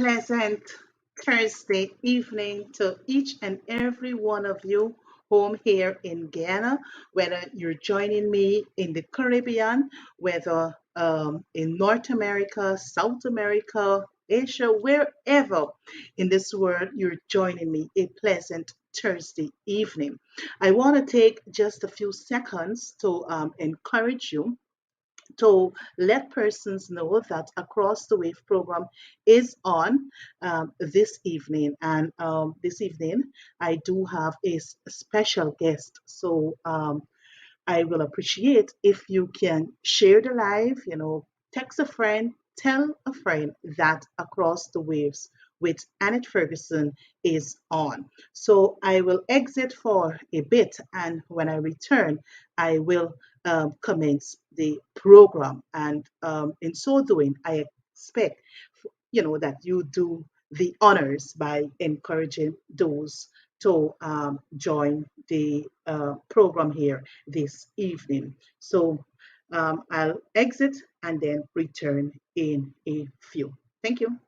pleasant Thursday evening to each and every one of you home here in Ghana, whether you're joining me in the Caribbean, whether in North America, South America, Asia, wherever in this world you're joining me, a pleasant Thursday evening. I want to take just a few seconds to encourage you to let persons know that Across the Wave program is on this evening. And this evening, I do have a special guest. So I will appreciate if you can share the live, text a friend, tell a friend that Across the Waves with Annette Ferguson is on. So I will exit for a bit, and when I return, I will commence the program. And in so doing, I expect, that you do the honors by encouraging those to join the program here this evening. So I'll exit and then return in a few. Thank you.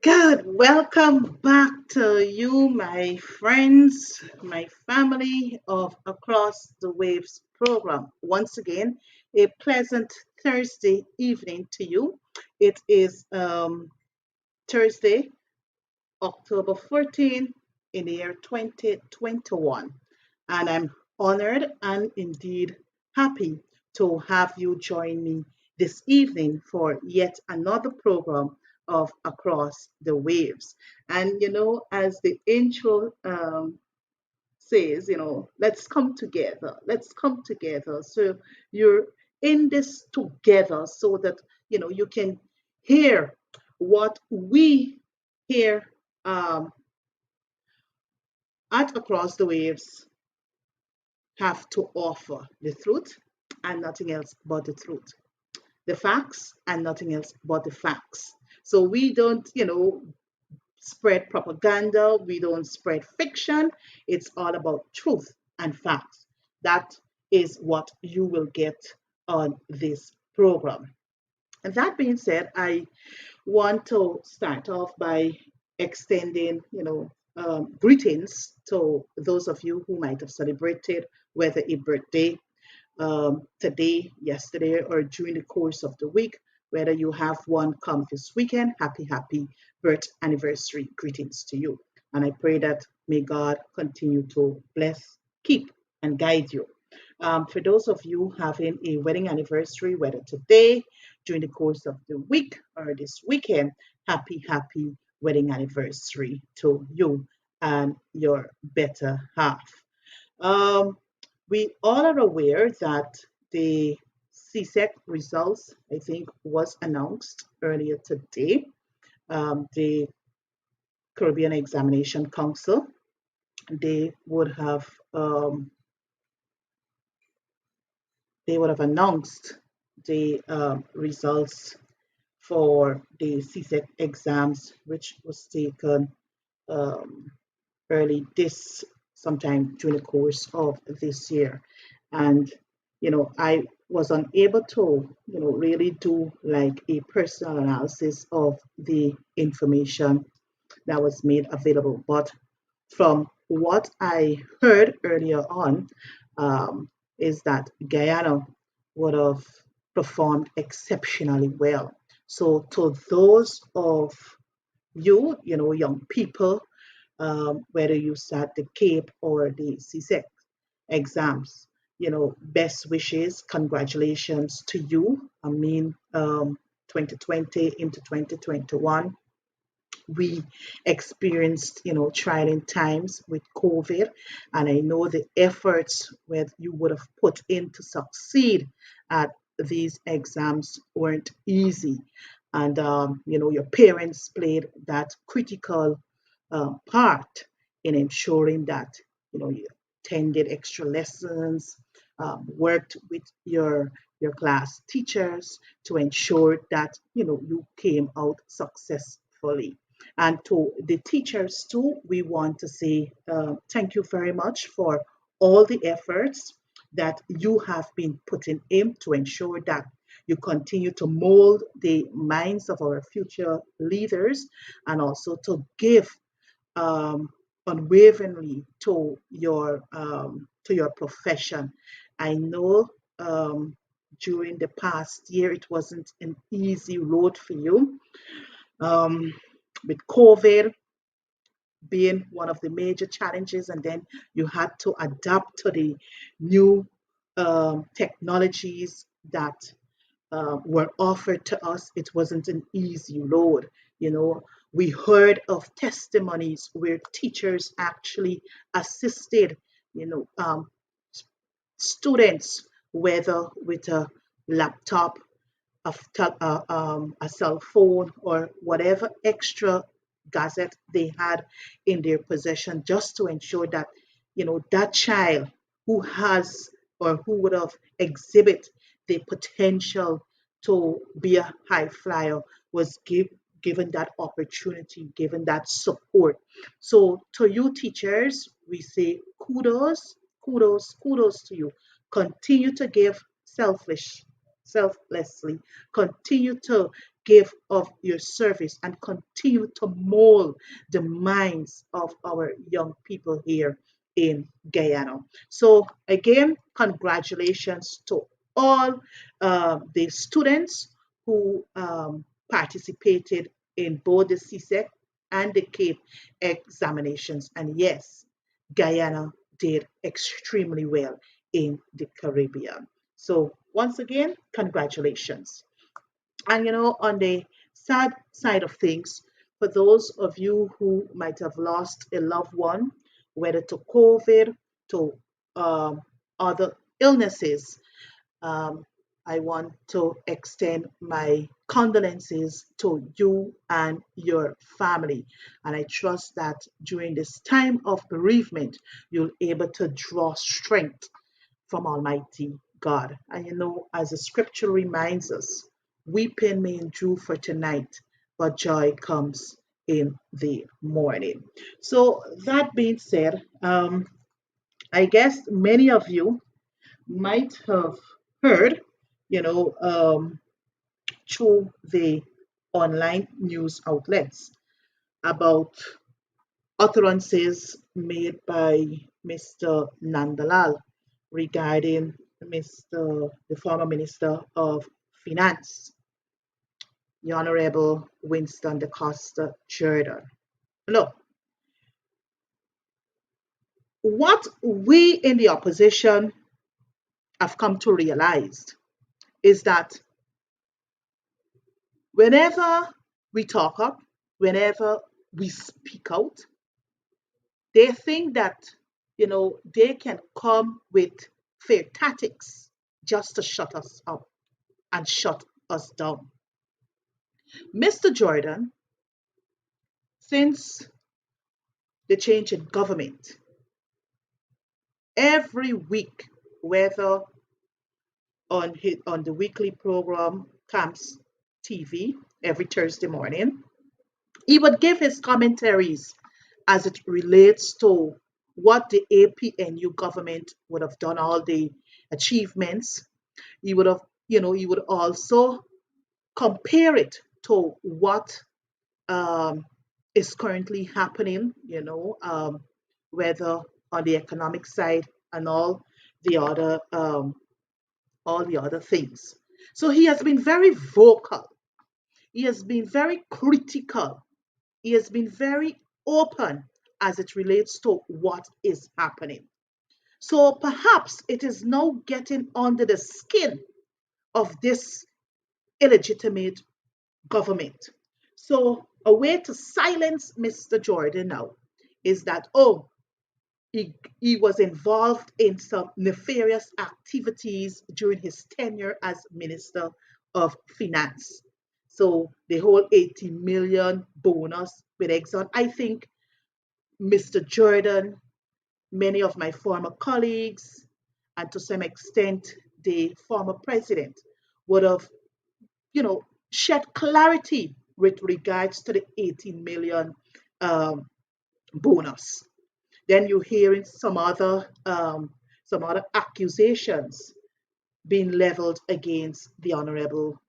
Good. Welcome back to you, my friends, my family of Across the Waves program. Once again, a pleasant Thursday evening to you. It is Thursday, October 14 in the year 2021. And I'm honored and indeed happy to have you join me this evening for yet another program of Across the Waves. And, as the intro says, let's come together. Let's come together. So you're in this together so that, you can hear what we here at Across the Waves have to offer: the truth and nothing else but the truth, the facts and nothing else but the facts. So we don't, spread propaganda, we don't spread fiction. It's all about truth and facts. That is what you will get on this program. And that being said, I want to start off by extending, greetings to those of you who might have celebrated whether a birthday today, yesterday, or during the course of the week. Whether you have one come this weekend, happy birth anniversary greetings to you. And I pray that may God continue to bless, keep, and guide you. For those of you having a wedding anniversary, whether today, during the course of the week, or this weekend, happy wedding anniversary to you and your better half. Um, we all are aware that the CSEC results, I think, was announced earlier today. The Caribbean Examination Council, they would have um, they would have announced the results for the CSEC exams, which was taken um, early this sometime during the course of this year. And, I was unable to, really do like a personal analysis of the information that was made available. But from what I heard earlier on, um, is that Guyana would have performed exceptionally well. So, to those of you, young people, whether you sat the CAPE or the CSEC exams, best wishes, congratulations to you. I mean, 2020 into 2021, we experienced, trying times with COVID, and I know the efforts that you would have put in to succeed at these exams weren't easy, and your parents played that critical part in ensuring that you attended extra lessons, worked with your class teachers to ensure that you came out successfully. And to the teachers too, we want to say thank you very much for all the efforts that you have been putting in to ensure that you continue to mold the minds of our future leaders and also to give um, unwaveringly to your profession. I know during the past year it wasn't an easy road for you, um, with COVID being one of the major challenges, and then you had to adapt to the new technologies that were offered to us. It wasn't an easy road. You know, we heard of testimonies where teachers actually assisted, you know, um, students, whether with a laptop, a cell phone, or whatever extra gadget they had in their possession, just to ensure that that child who has or who would have exhibit the potential to be a high flyer was given that opportunity, given that support. So to you teachers, we say kudos to you. Continue to give selflessly, continue to give of your service and continue to mold the minds of our young people here in Guyana. So again, congratulations to all the students who participated in both the CSEC and the CAPE examinations. And yes, Guyana did extremely well in the Caribbean. So once again, congratulations. And on the sad side of things, for those of you who might have lost a loved one, whether to COVID, to um, other illnesses, um, I want to extend my condolences to you and your family. And I trust that during this time of bereavement, you'll be able to draw strength from Almighty God. And as the scripture reminds us, weeping may endure for tonight, but joy comes in the morning. So, that being said, I guess many of you might have heard, you know, um, through the online news outlets about utterances made by Mr. Nandalal regarding the former Minister of Finance, the Honorable Winston da Costa Jordan. Look, what we in the opposition I've come to realize is that whenever we talk up, whenever we speak out, they think that, they can come with fair tactics just to shut us up and shut us down. Mr. Jordan, since the change in government, every week, whether on the weekly program Camps TV every Thursday morning, he would give his commentaries as it relates to what the APNU government would have done, all the achievements. He would have, he would also compare it to what um, is currently happening, whether on the economic side and the other all the other things. So he has been very vocal. He has been very critical. He has been very open as it relates to what is happening. So perhaps it is now getting under the skin of this illegitimate government. So a way to silence Mr. Jordan now is that, oh, he was involved in some nefarious activities during his tenure as Minister of Finance. So the whole 80 million bonus with Exxon, I think Mr. Jordan, many of my former colleagues, and to some extent the former president would have, shed clarity with regards to the 18 million um, bonus. Then you're hearing some other accusations being leveled against the honorable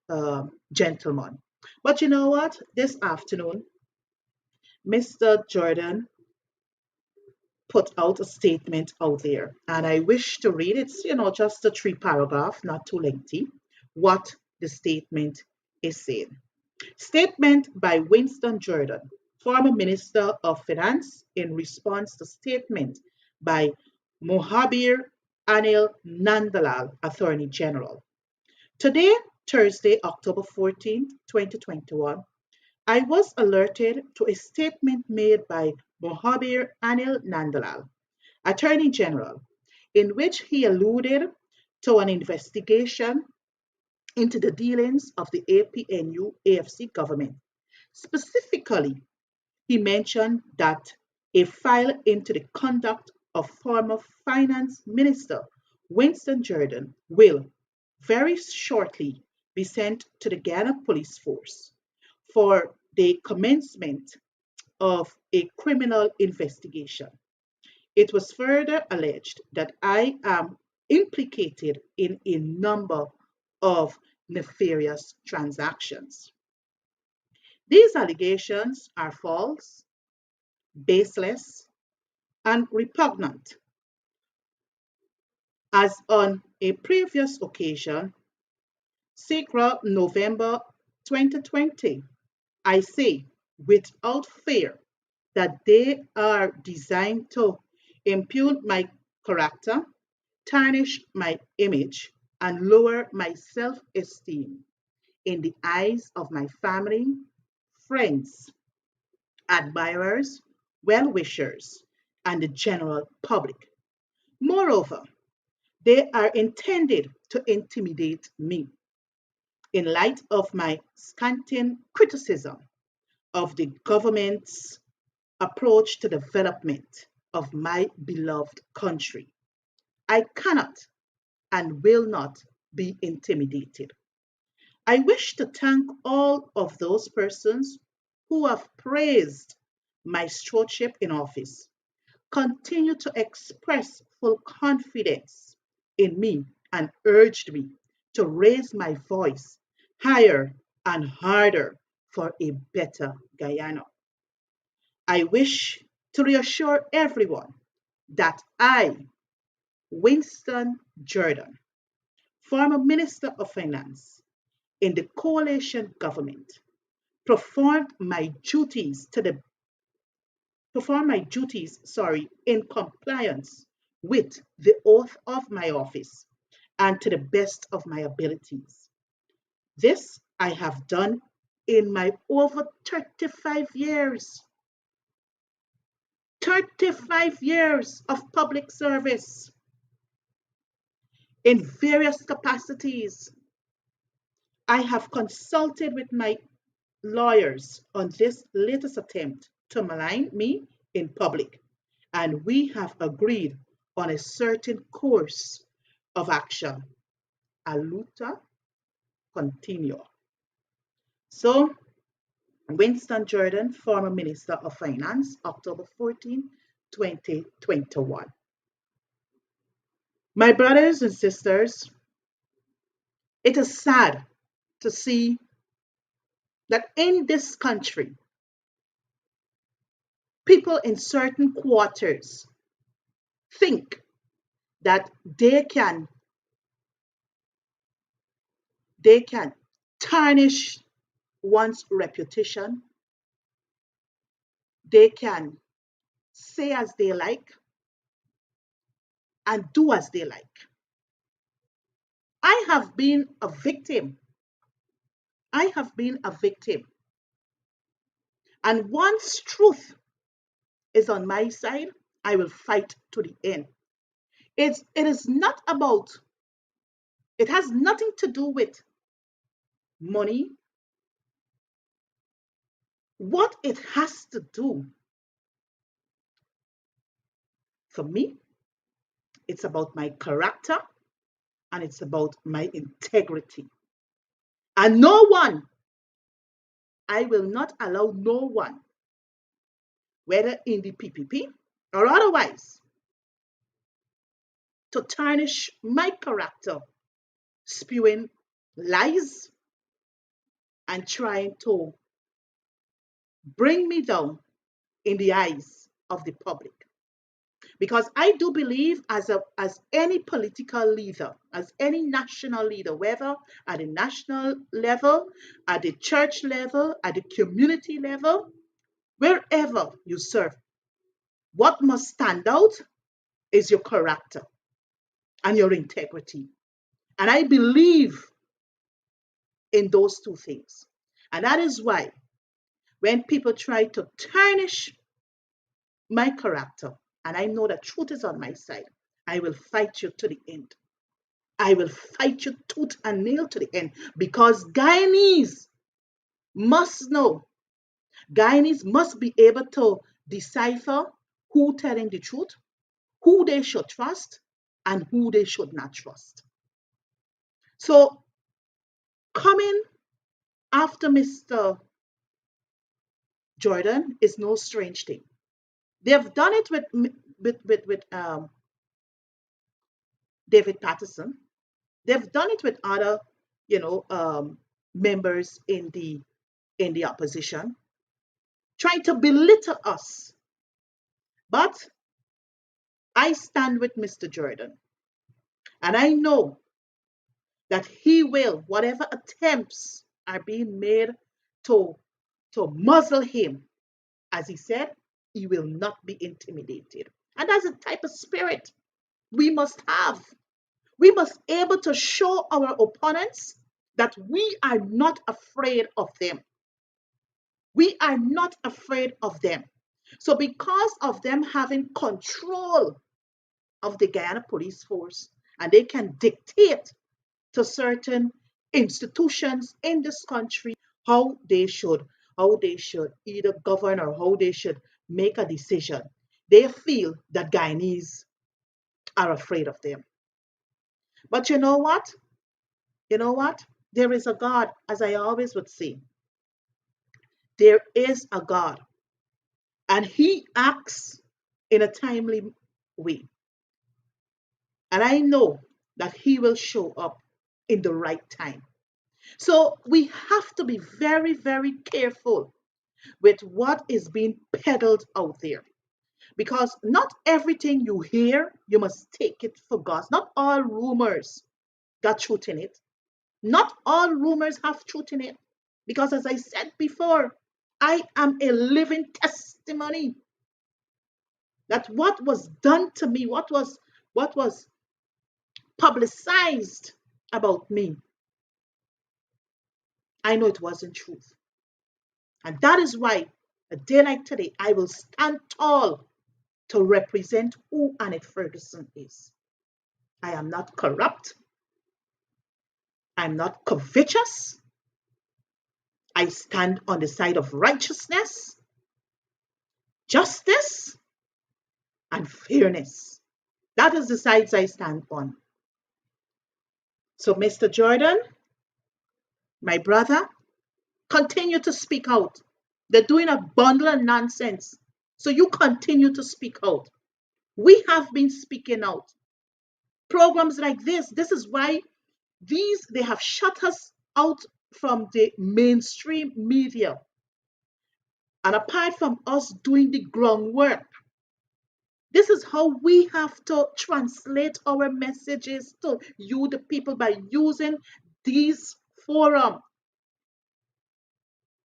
gentleman. But you know what? This afternoon, Mr. Jordan put out a statement out there, and I wish to read it. It's, just a three paragraph, not too lengthy, what the statement is saying. Statement by Winston Jordan, former Minister of Finance, in response to statement by Mohabir Anil Nandalal, Attorney General. Today, Thursday, October 14, 2021, I was alerted to a statement made by Mohabir Anil Nandalal, Attorney General, in which he alluded to an investigation into the dealings of the APNU AFC government. Specifically, he mentioned that a file into the conduct of former Finance Minister Winston Jordan will very shortly be sent to the Ghana Police Force for the commencement of a criminal investigation. It was further alleged that I am implicated in a number of nefarious transactions. These allegations are false, baseless, and repugnant. As on a previous occasion, SECRA November 2020, I say without fear that they are designed to impugn my character, tarnish my image, and lower my self esteem in the eyes of my family, friends, admirers, well wishers, and the general public. Moreover, they are intended to intimidate me in light of my scanting criticism of the government's approach to development of my beloved country. I cannot and will not be intimidated. I wish to thank all of those persons who have praised my stewardship in office. Continue to express full confidence in me and urged me to raise my voice higher and harder for a better Guyana. I wish to reassure everyone that I, Winston Jordan, former Minister of Finance in the coalition government, performed my duties to the perform my duties, in compliance with the oath of my office and to the best of my abilities. This I have done in my over 35 years. 35 years of public service in various capacities. I have consulted with my lawyers on this latest attempt to malign me in public, and we have agreed on a certain course of action. A luta continua. So, Winston Jordan, former Minister of Finance, October 14, 2021. My brothers and sisters, it is sad to see that in this country, people in certain quarters think that they can tarnish one's reputation. They can say as they like and do as they like. I have been a victim. I have been a victim. And once truth is on my side, I will fight to the end. It is not about, it has nothing to do with money. What it has to do for me, it's about my character and it's about my integrity. And no one, I will not allow no one, whether in the PPP or otherwise, to tarnish my character, spewing lies and trying to bring me down in the eyes of the public. Because I do believe as any political leader, as any national leader, whether at the national level, at the church level, at the community level, wherever you serve, what must stand out is your character and your integrity. And I believe in those two things. And that is why when people try to tarnish my character, and I know that truth is on my side, I will fight you to the end. I will fight you tooth and nail to the end because Guyanese must know, Guyanese must be able to decipher who telling the truth, who they should trust, and who they should not trust. So coming after Mr. Jordan is no strange thing. They've done it with David Patterson. They've done it with other, members in the opposition, trying to belittle us. But I stand with Mr. Jordan, and I know that he will, whatever attempts are being made to muzzle him, as he said, he will not be intimidated. And that's the type of spirit we must have. We must be able to show our opponents that we are not afraid of them. We are not afraid of them. So because of them having control of the Guyana police force, and they can dictate to certain institutions in this country how they should either govern or how they should make a decision. They feel that Guyanese are afraid of them. But you know what? You know what? There is a God, as I always would say. There is a God, and He acts in a timely way. And I know that He will show up in the right time. So we have to be very, very careful with what is being peddled out there. Because not everything you hear, you must take it for gospel. Not all rumors got truth in it. Not all rumors have truth in it. Because as I said before, I am a living testimony that what was done to me, what was publicized about me, I know it wasn't truth. And that is why a day like today, I will stand tall to represent who Annette Ferguson is. I am not corrupt. I'm not covetous. I stand on the side of righteousness, justice, and fairness. That is the sides I stand on. So, Mr. Jordan, my brother, continue to speak out. They're doing a bundle of nonsense. So you continue to speak out. We have been speaking out. Programs like this is why they have shut us out from the mainstream media. And apart from us doing the groundwork, this is how we have to translate our messages to you, the people, by using these forums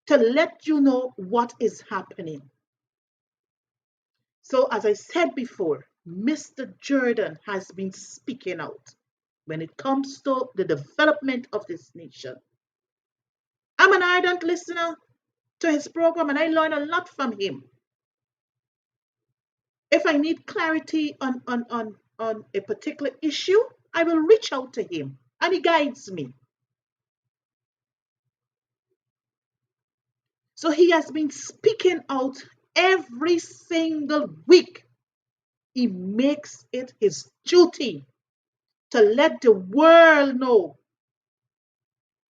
to let you know what is happening. So, as I said before, Mr. Jordan has been speaking out when it comes to the development of this nation. I'm an ardent listener to his program and I learn a lot from him. If I need clarity on a particular issue, I will reach out to him and he guides me. So he has been speaking out every single week. He makes it his duty to let the world know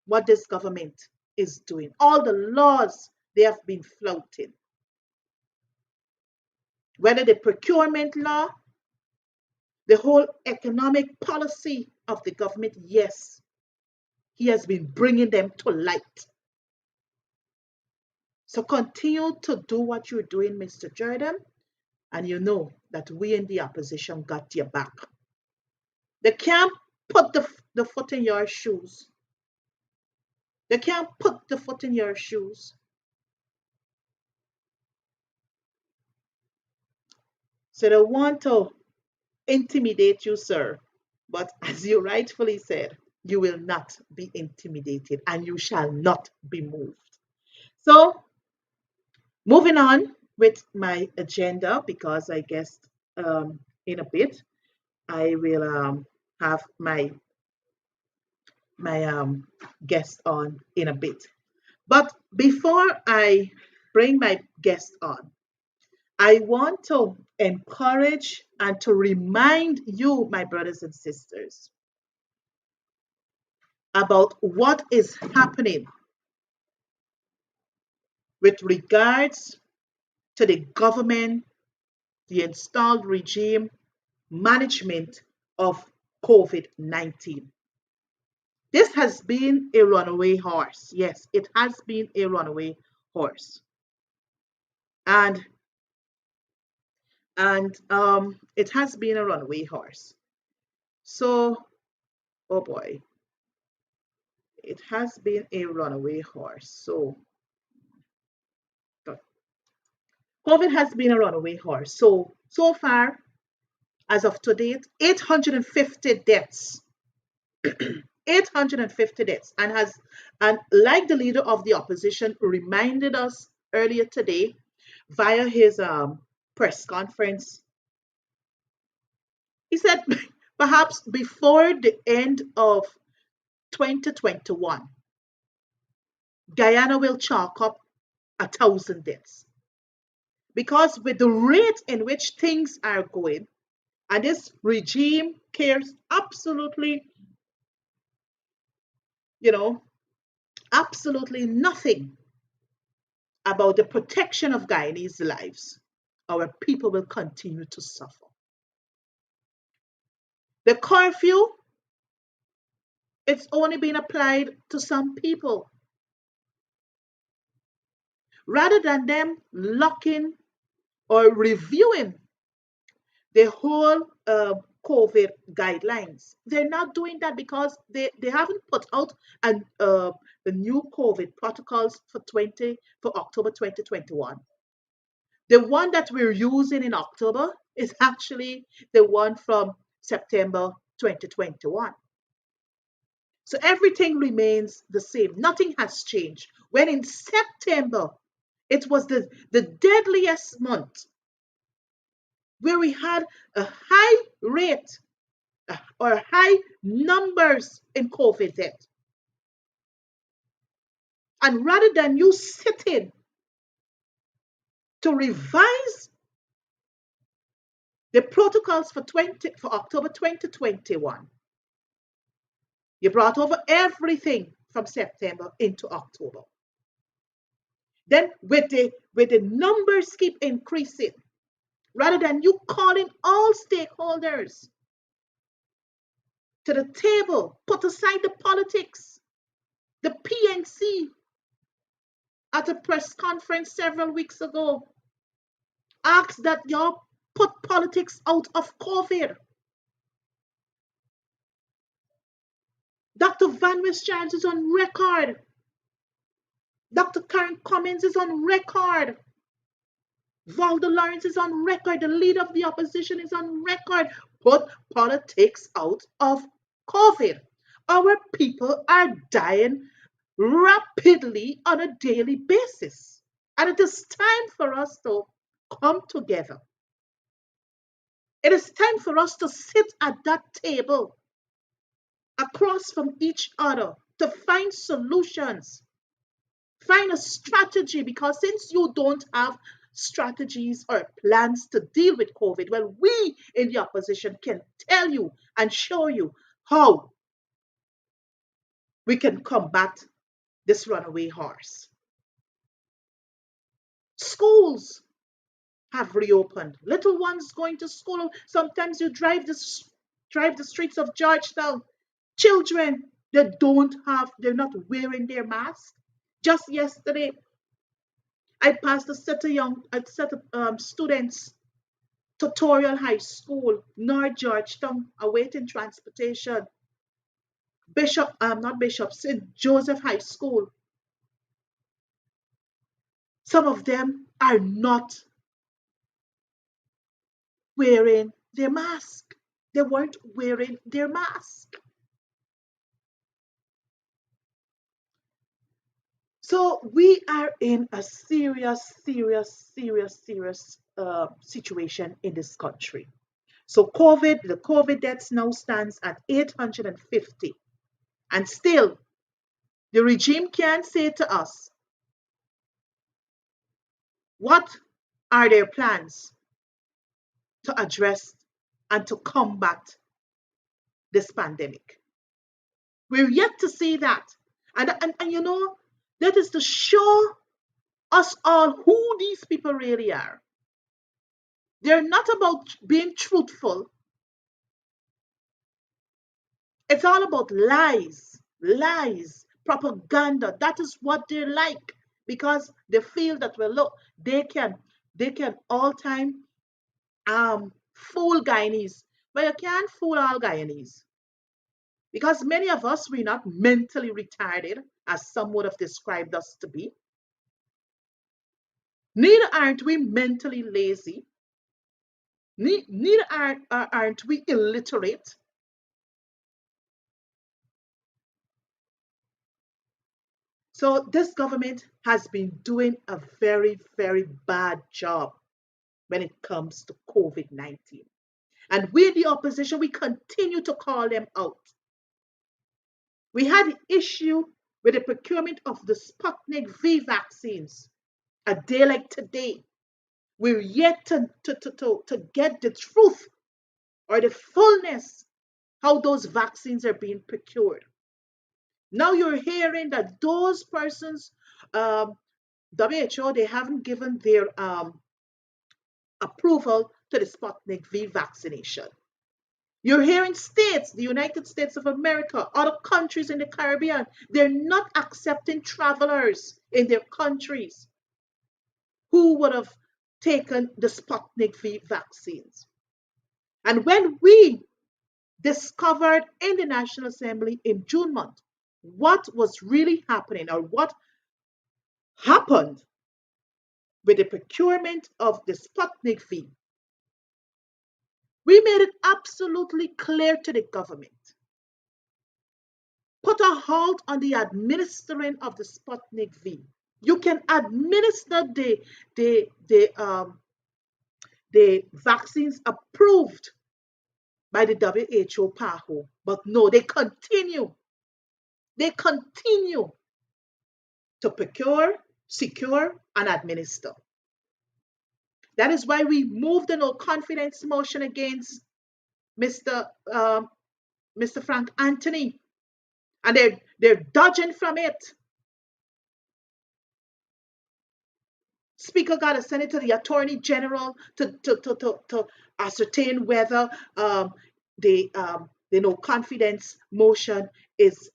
what this government is doing, all the laws they have been flouting, whether the procurement law, the whole economic policy of the government. Yes, he has been bringing them to light. So continue to do what you're doing, Mr. Jordan, and you know that we in the opposition got your back. They can't put the foot in your shoes. They can't put the foot in your shoes. So they want to intimidate you, sir. But as you rightfully said, you will not be intimidated and you shall not be moved. So, moving on with my agenda, because I guess in a bit I will have my guest on in a bit. But before I bring my guest on, I want to encourage and to remind you, my brothers and sisters, about what is happening with regards to the government, the installed regime management of COVID-19. This has been a runaway horse. Yes, it has been a runaway horse. And it has been a runaway horse. So, oh boy, it has been a runaway horse. So, COVID has been a runaway horse. So far, as of today, 850 deaths. 850 deaths. And like the leader of the opposition reminded us earlier today via his press conference, he said perhaps before the end of 2021, Guyana will chalk up 1,000 deaths. Because with the rate in which things are going, and this regime cares absolutely, absolutely nothing about the protection of Guyanese lives, our people will continue to suffer. The curfew, it's only been applied to some people. Rather than them locking or reviewing the whole COVID guidelines, they're not doing that because they haven't put out the new COVID protocols for October 2021. The one that we're using in October is actually the one from September 2021. So everything remains the same. Nothing has changed. When in September, it was the deadliest month where we had a high rate or high numbers in COVID death. And rather than you sitting to revise the protocols for October 2021, you brought over everything from September into October. Then with the numbers keep increasing, rather than you calling all stakeholders to the table, put aside the politics. The PNC at a press conference several weeks ago asked that y'all put politics out of COVID. Dr. Van Wischaert is on record. Dr. Karen Cummins is on record. Valdo Lawrence is on record. The leader of the opposition is on record. Put politics out of COVID. Our people are dying rapidly on a daily basis. And it is time for us to come together. It is time for us to sit at that table across from each other to find solutions, find a strategy, because since you don't have strategies or plans to deal with COVID, well, we in the opposition can tell you and show you how we can combat this runaway horse. Schools have reopened. Little ones going to school. Sometimes you drive the streets of Georgetown. Children that they're not wearing their mask. Just yesterday, I passed a set of students, Tutorial High School, North Georgetown, awaiting transportation. St. Joseph High School. Some of them are not wearing their mask. They weren't wearing their mask. So we are in a serious situation in this country. So the COVID deaths now stands at 850. And still, the regime can't say to us, what are their plans to address and to combat this pandemic? We're yet to see that. And that is to show us all who these people really are. They're not about being truthful. It's all about lies, propaganda. That is what they're like, because they feel that, well, look, they can all time fool Guyanese. But you can't fool all Guyanese, because many of us, we're not mentally retarded, as some would have described us to be. Neither aren't we mentally lazy. Neither aren't we illiterate. So this government has been doing a very, very bad job when it comes to COVID-19. And we, the opposition, we continue to call them out. We had an issue with the procurement of the Sputnik V vaccines a day like today. We're yet to get the truth or the fullness how those vaccines are being procured. Now you're hearing that those persons, WHO, they haven't given their approval to the Sputnik V vaccination. You're hearing states, the United States of America, other countries in the Caribbean, they're not accepting travelers in their countries who would have taken the Sputnik V vaccines. And when we discovered in the National Assembly in June month what was really happening, or what happened with the procurement of the Sputnik V, We made it absolutely clear to the government. Put a halt on the administering of the Sputnik V. You can administer the vaccines approved by the WHO PAHO, but no, they continue to procure, secure, and administer. That is why we moved the no confidence motion against Mr. Mr. Frank Anthony, and they're dodging from it. Speaker got to send it to the Attorney General to ascertain whether the no confidence motion is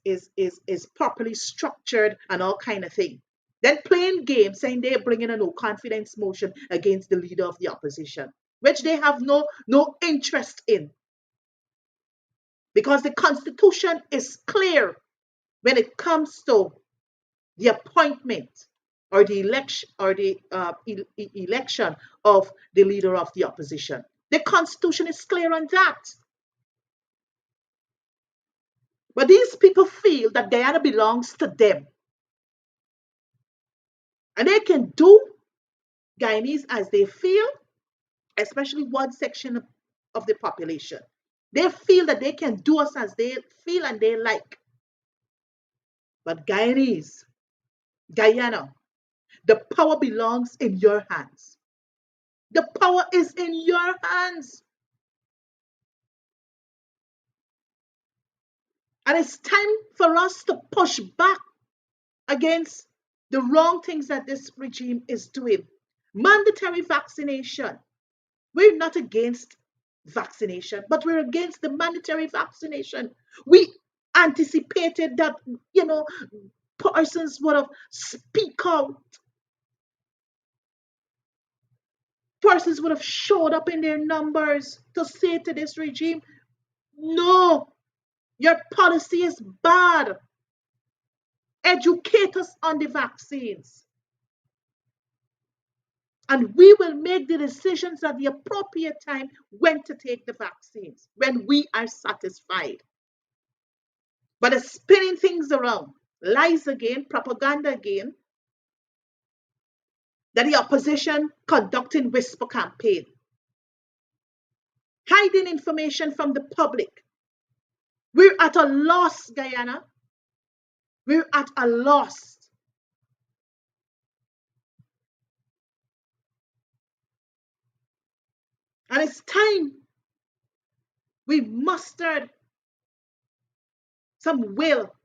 properly structured and all kind of thing. Then playing games, saying they're bringing a no confidence motion against the leader of the opposition, which they have no interest in, because the Constitution is clear when it comes to the appointment or the election of the leader of the opposition. The Constitution is clear on that. But these people feel that Guyana belongs to them. And they can do Guyanese as they feel, especially one section of the population. They feel that they can do us as they feel and they like. But Guyanese, Guyana, the power belongs in your hands. The power is in your hands. And it's time for us to push back against the wrong things that this regime is doing. Mandatory vaccination. We're not against vaccination, but we're against the mandatory vaccination. We anticipated that, persons would have speak out. Persons would have showed up in their numbers to say to this regime, no, your policy is bad. Educate us on the vaccines. And we will make the decisions at the appropriate time when to take the vaccines, when we are satisfied. But it's spinning things around, lies again, propaganda again, that the opposition conducting whisper campaign, hiding information from the public. We're at a loss, Guyana. We're at a loss. And it's time we mustered some will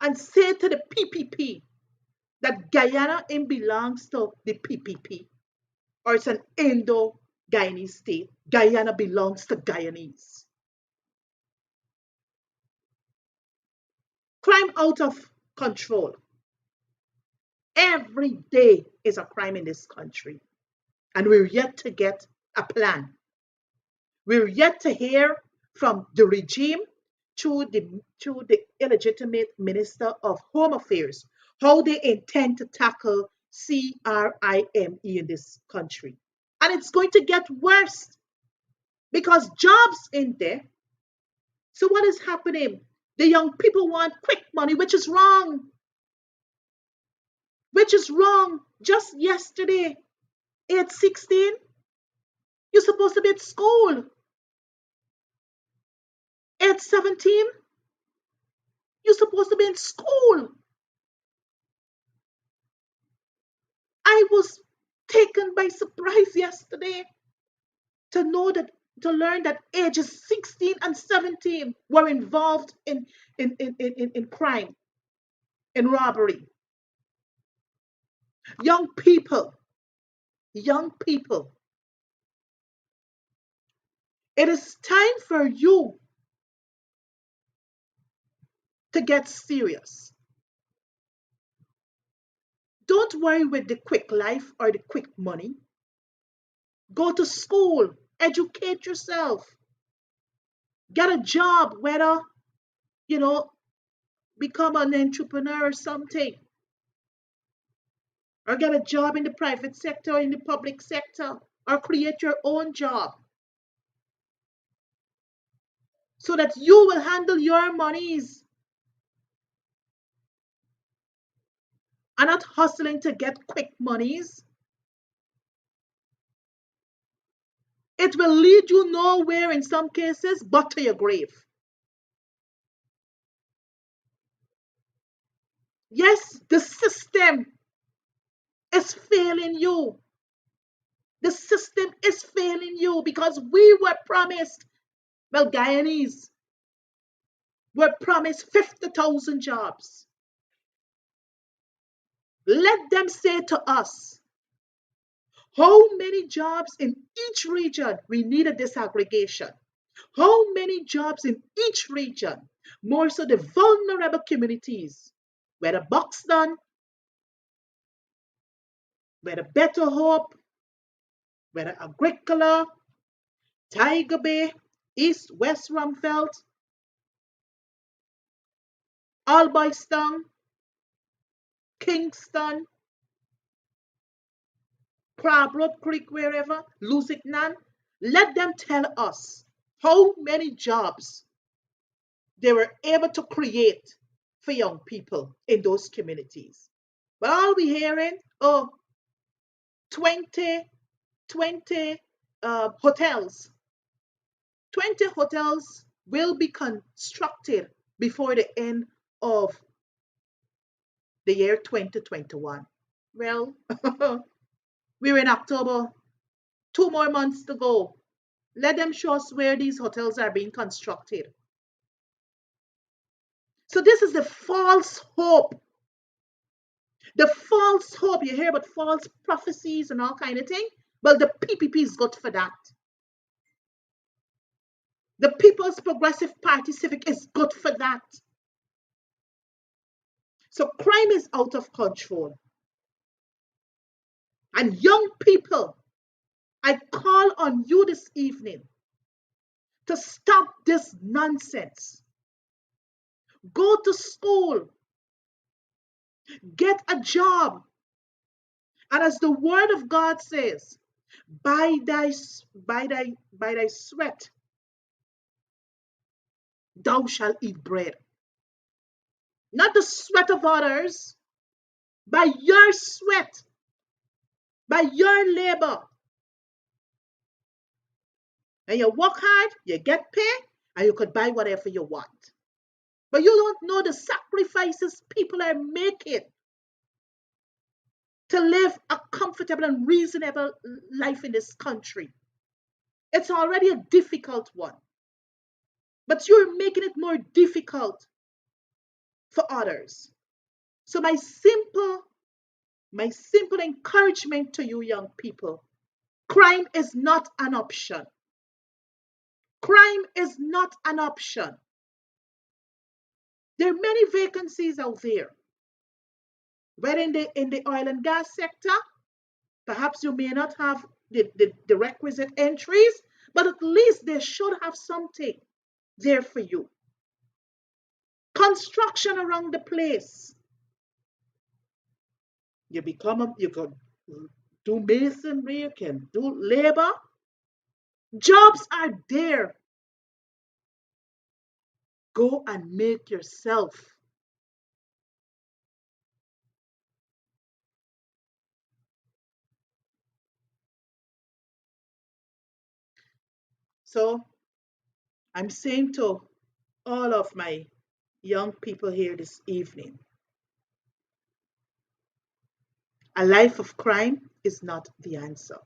and say to the PPP that Guyana belongs to the PPP, or it's an Indo-Guyanese state. Guyana belongs to Guyanese. Crime out of control. Every day is a crime in this country. And we're yet to get a plan. We're yet to hear from the regime through the illegitimate Minister of Home Affairs how they intend to tackle crime in this country. And it's going to get worse because jobs in there. So what is happening? The young people want quick money, which is wrong. Which is wrong. Just yesterday, age 16, you're supposed to be at school. Age 17, you're supposed to be in school. I was taken by surprise yesterday to learn that ages 16 and 17 were involved in crime, in robbery. Young people. It is time for you to get serious. Don't worry with the quick life or the quick money. Go to school, educate yourself, get a job, whether, become an entrepreneur or something, or get a job in the private sector or in the public sector, or create your own job. so that you will handle your monies and not hustling to get quick monies. It will lead you nowhere in some cases but to your grave. Yes, the system is failing you. The system is failing you because we were promised, well, Guyanese were promised 50,000 jobs. Let them say to us how many jobs in each region we need a disaggregation. How many jobs in each region, more so the vulnerable communities, whether Buxton, whether Better Hope, whether Agricola, Tiger Bay, East West Rumfeld, Albistown, Kingston, Crabroad Creek, wherever, Lusignan, let them tell us how many jobs they were able to create for young people in those communities. But all we hearing, oh, 20, 20 hotels. 20 hotels will be constructed before the end of the year 2021. Well, we're in October, 2 more months to go. Let them show us where these hotels are being constructed. So this is the false hope. The false hope. You hear about false prophecies and all kind of thing. Well, the PPP is good for that. The People's Progressive Party Civic is good for that. So crime is out of control. And young people, I call on you this evening to stop this nonsense. Go to school, get a job. And as the word of God says, by thy sweat thou shalt eat bread. Not the sweat of others, by your sweat, by your labor. And you work hard, you get paid, and you could buy whatever you want. But you don't know the sacrifices people are making to live a comfortable and reasonable life in this country. It's already a difficult one. But you're making it more difficult for others. So my simple encouragement to you young people, crime is not an option. Crime is not an option. There are many vacancies out there. Whether in the oil and gas sector, perhaps you may not have the requisite entries, but at least they should have something there for you. Construction around the place. You can do masonry, you can do labor. Jobs are there. Go and make yourself. So I'm saying to all of my young people here this evening, a life of crime is not the answer.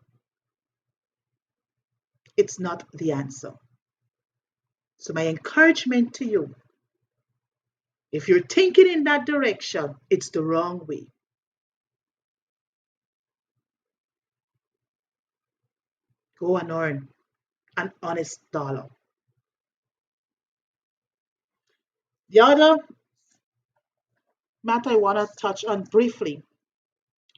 It's not the answer. So my encouragement to you, if you're thinking in that direction, it's the wrong way. Go and earn an honest dollar. The other matter I want to touch on briefly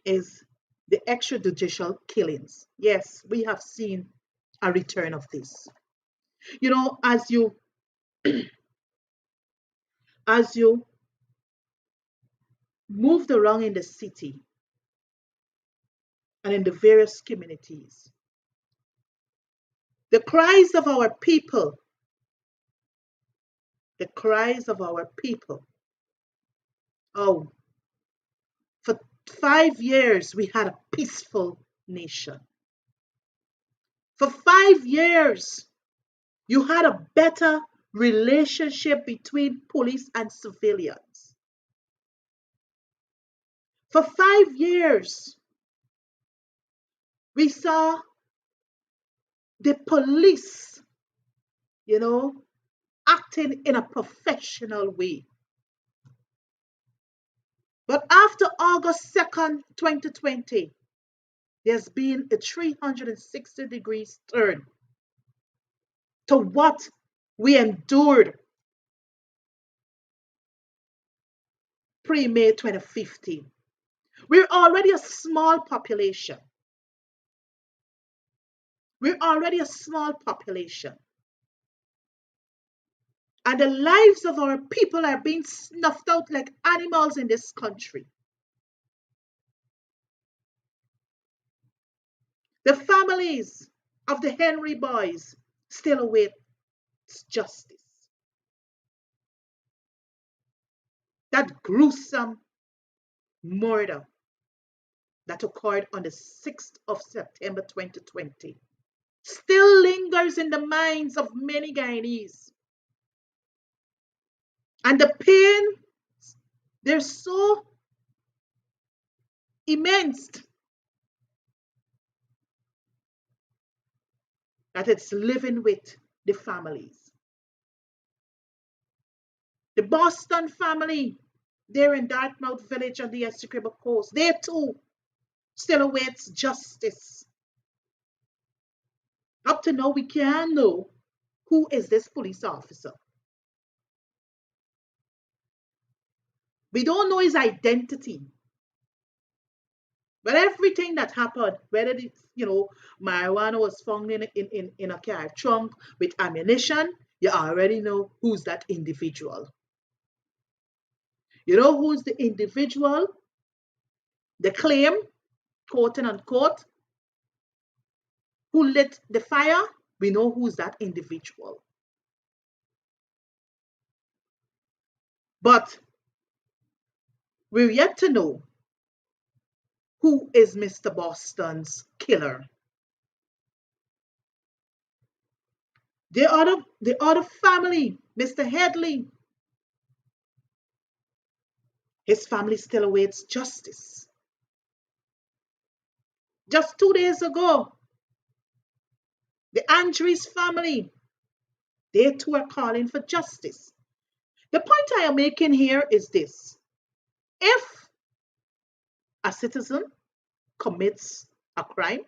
is the extrajudicial killings. Yes, we have seen a return of this. You know, as you moved around in the city and in the various communities, the cries of our people the cries of our people. Oh, for 5 years we had a peaceful nation. For 5 years you had a better relationship between police and civilians. For 5 years we saw the police, you know, acting in a professional way. But after August 2nd, 2020, there's been a 360 degrees turn to what we endured pre-May 2015. We're already a small population. We're already a small population. And the lives of our people are being snuffed out like animals in this country. The families of the Henry boys still await justice. That gruesome murder that occurred on the 6th of September 2020 still lingers in the minds of many Guyanese. And the pain, they're so immense that it's living with the families. The Boston family, they're in Dartmouth Village on the Essequibo Coast. They too still awaits justice. Up to now, we can't know who is this police officer. We don't know his identity. But everything that happened, whether it's, marijuana was found in a car trunk with ammunition, you already know who's that individual. You know who's the individual? The claim, quote and unquote, who lit the fire? We know who's that individual. But we're yet to know who is Mr. Boston's killer. The other family, Mr. Headley, his family still awaits justice. Just 2 days ago, the Andrews family, they too are calling for justice. The point I am making here is this. If a citizen commits a crime,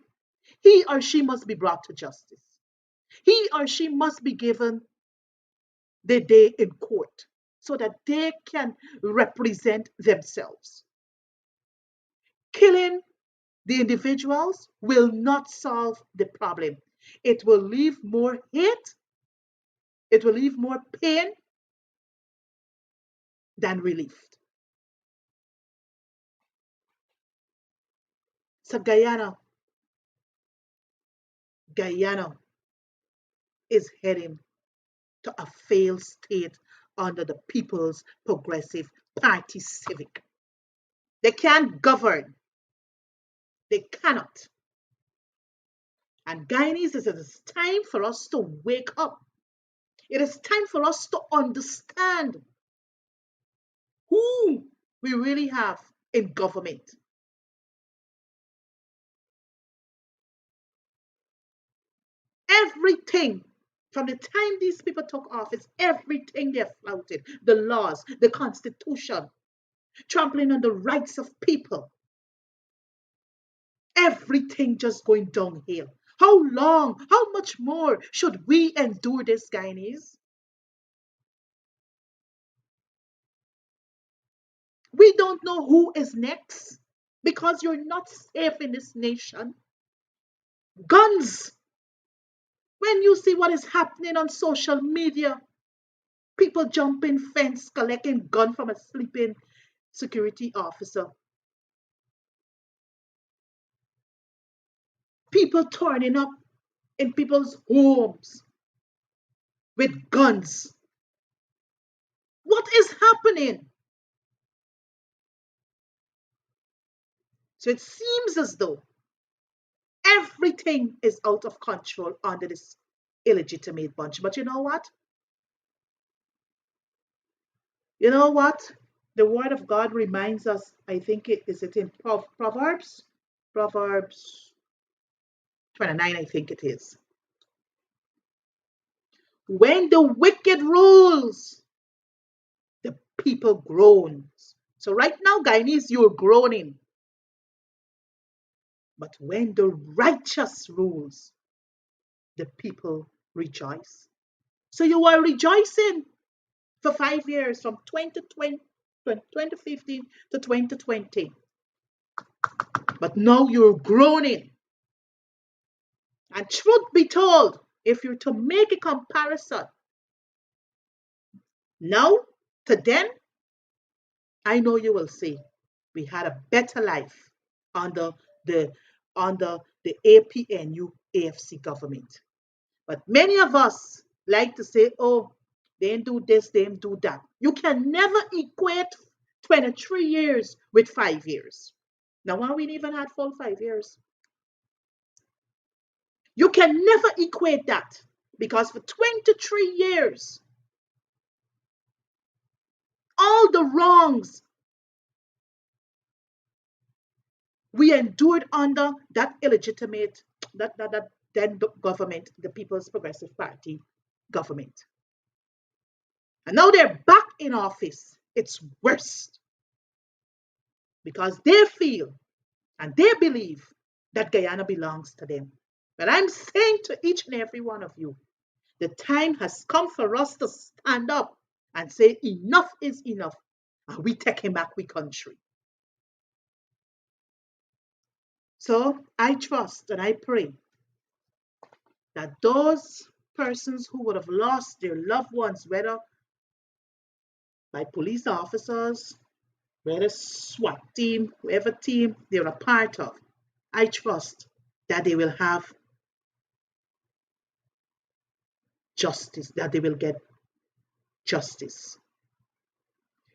he or she must be brought to justice. He or she must be given the day in court so that they can represent themselves. Killing the individuals will not solve the problem. It will leave more hate, it will leave more pain than relief. So Guyana is heading to a failed state under the People's Progressive Party Civic. They can't govern. They cannot. And Guyanese, it is time for us to wake up. It is time for us to understand who we really have in government. Everything from the time these people took office, everything they flouted, the laws, the constitution, trampling on the rights of people, everything just going downhill. How long, how much more should we endure this, Guyanese? We don't know who is next because you're not safe in this nation. Guns. When you see what is happening on social media, people jumping fence, collecting gun from a sleeping security officer. People turning up in people's homes with guns. What is happening? So it seems as though everything is out of control under this illegitimate bunch. But you know what? You know what? The word of God reminds us, I think it is it in Proverbs? Proverbs 29, I think it is. When the wicked rules, the people groan. So right now, Guyanese, you're groaning. But when the righteous rules, the people rejoice. So you are rejoicing for 5 years from 2015 to 2020. But now you're groaning. And truth be told, if you're to make a comparison now to then, I know you will say we had a better life under the under the APNU AFC government. But many of us like to say, oh, they didn't do this, they didn't do that. You can never equate 23 years with 5 years. Now, why we even had full 5 years? You can never equate that because for 23 years, all the wrongs we endured under that illegitimate, that then government, the People's Progressive Party government. And now they're back in office. It's worse because they feel and they believe that Guyana belongs to them. But I'm saying to each and every one of you, the time has come for us to stand up and say enough is enough, and we taking back we country. So I trust and I pray that those persons who would have lost their loved ones, whether by police officers, whether SWAT team, whoever team they're a part of, I trust that they will have justice, that they will get justice.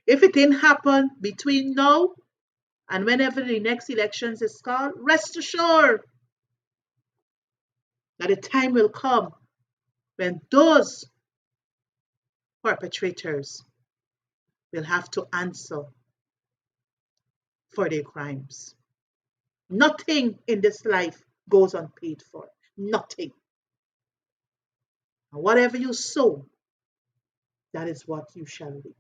If it didn't happen between now and whenever the next elections is called, rest assured that a time will come when those perpetrators will have to answer for their crimes. Nothing in this life goes unpaid for. Nothing. And whatever you sow, that is what you shall reap.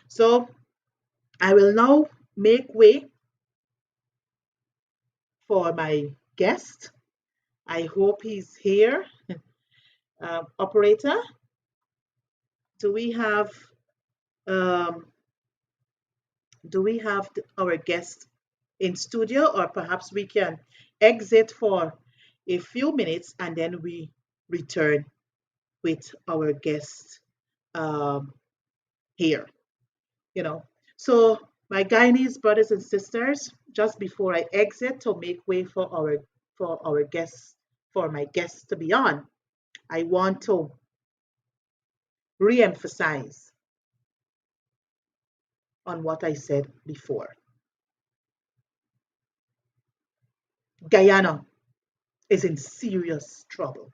So I will now make way for my guest. I hope he's here. Operator, do we have um, our guest in studio, or perhaps we can exit for a few minutes and then we return with our guest here. So my Guyanese brothers and sisters, just before I exit to make way for our guests, for my guests to be on, I want to re-emphasize on what I said before. Guyana is in serious trouble.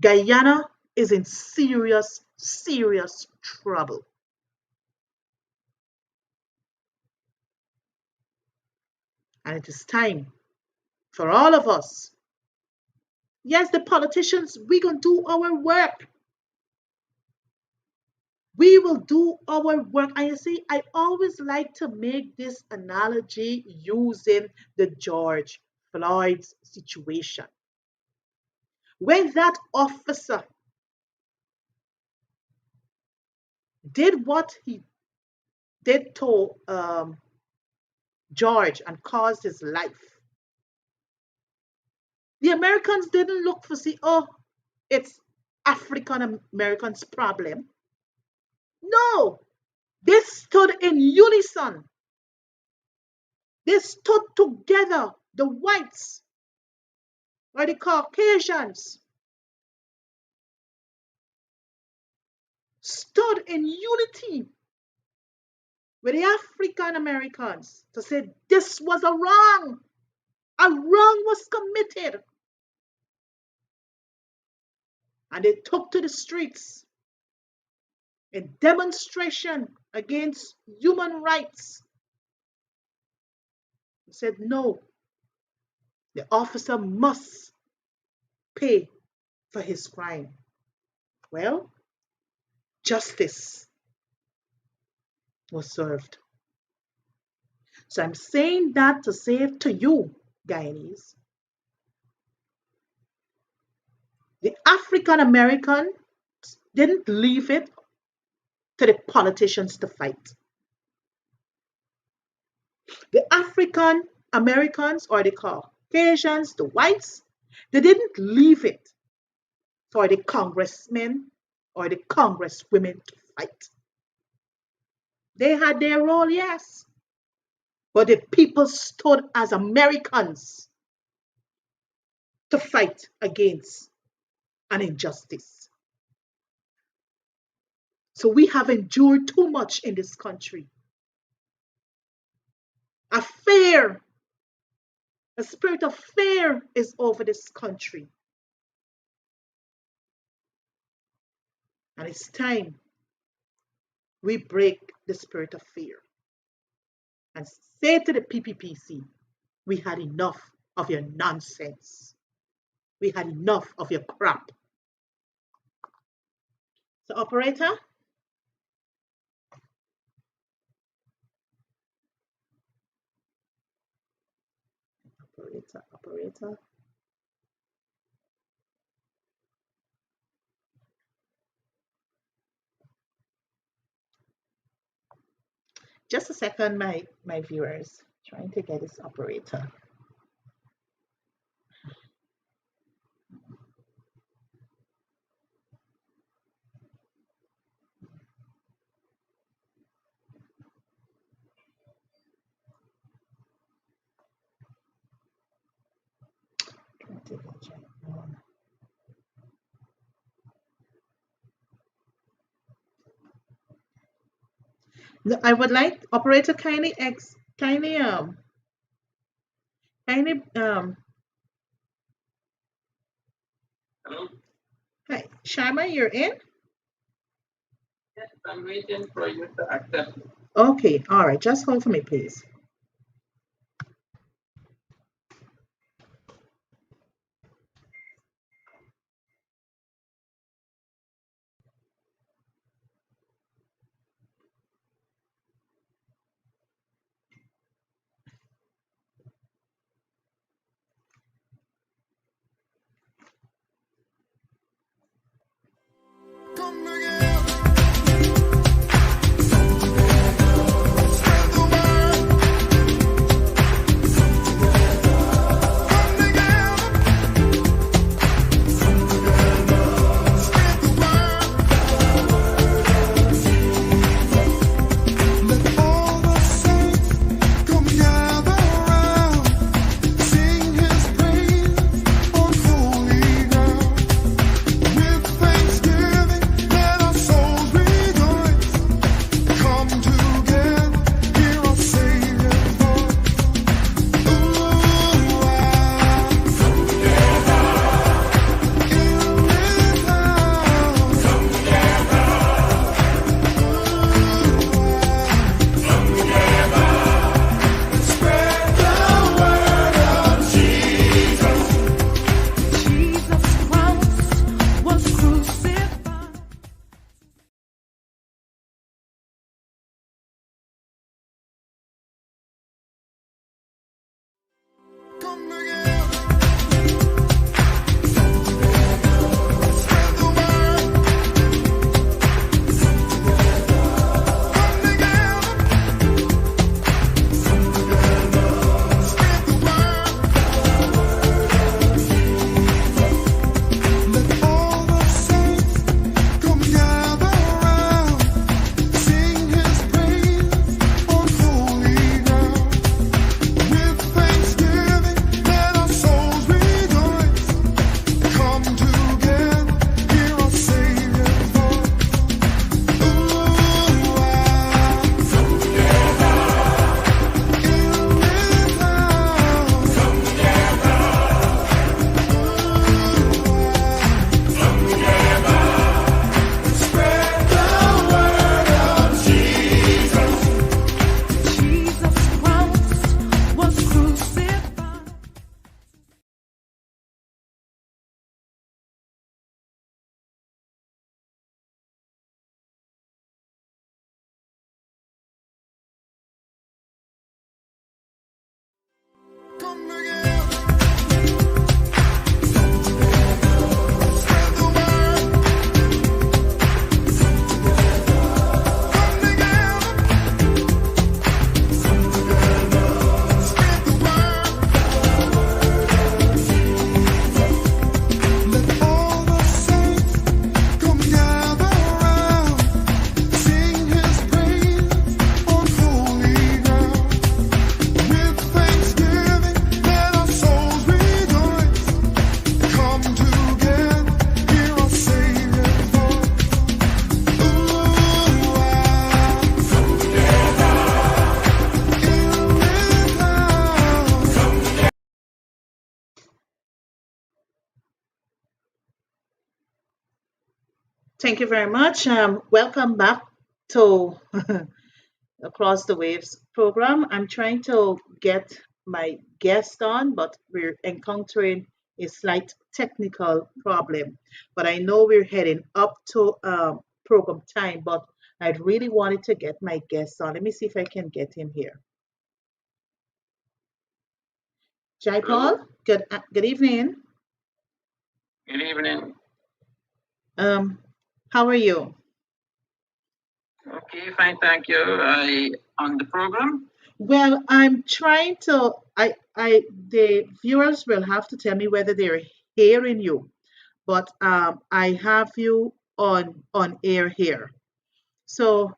Guyana is in serious, serious trouble. And it is time for all of us. Yes, the politicians, we're going to do our work. We will do our work. And you see, I always like to make this analogy using the George Floyd's situation. When that officer did what he did to George and caused his life, the Americans didn't look for see, oh, it's African Americans' problem. No, they stood in unison. They stood together, the whites or the Caucasians stood in unity with the African Americans to say this was a wrong. A wrong was committed. And they took to the streets in demonstration against human rights. They said, no, the officer must pay for his crime. Well, justice was served. So I'm saying that to say to you, Guyanese, the African Americans didn't leave it to the politicians to fight. The African Americans or the Caucasians, the whites, they didn't leave it for the congressmen or the congresswomen to fight. They had their role, yes. But the people stood as Americans to fight against an injustice. So we have endured too much in this country. A spirit of fear is over this country. And it's time we break the spirit of fear and say to the PPPC, we had enough of your nonsense. We had enough of your crap. So, operator? Operator. Just a second, my viewers. Trying to get this operator. I would like operator kindly hi, Sharma, you're in? Yes, I'm waiting for you to accept. Okay, all right, just hold for me, please. Thank you very much. Welcome back to Across the Waves program. I'm trying to get my guest on, but we're encountering a slight technical problem. But I know we're heading up to program time, but I really wanted to get my guest on. Let me see if I can get him here. Hello. Jaipaul, good evening. Good evening. Um, how are you? Okay, fine, thank you. I on the program. Well, I'm trying to. The viewers will have to tell me whether they're hearing you, but I have you on air here, so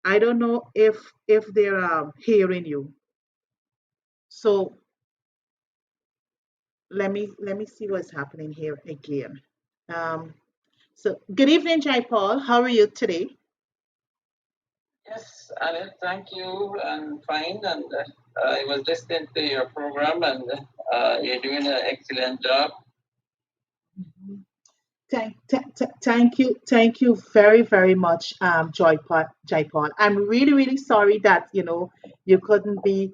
I don't know if they're hearing you. So let me see what's happening here again. Um, so good evening, Jai Paul. How are you today? Yes, Annette, thank you. I'm fine, and I was listening to your program, and you're doing an excellent job. Thank you very, very much, Jaipal. I'm really, really sorry that you couldn't be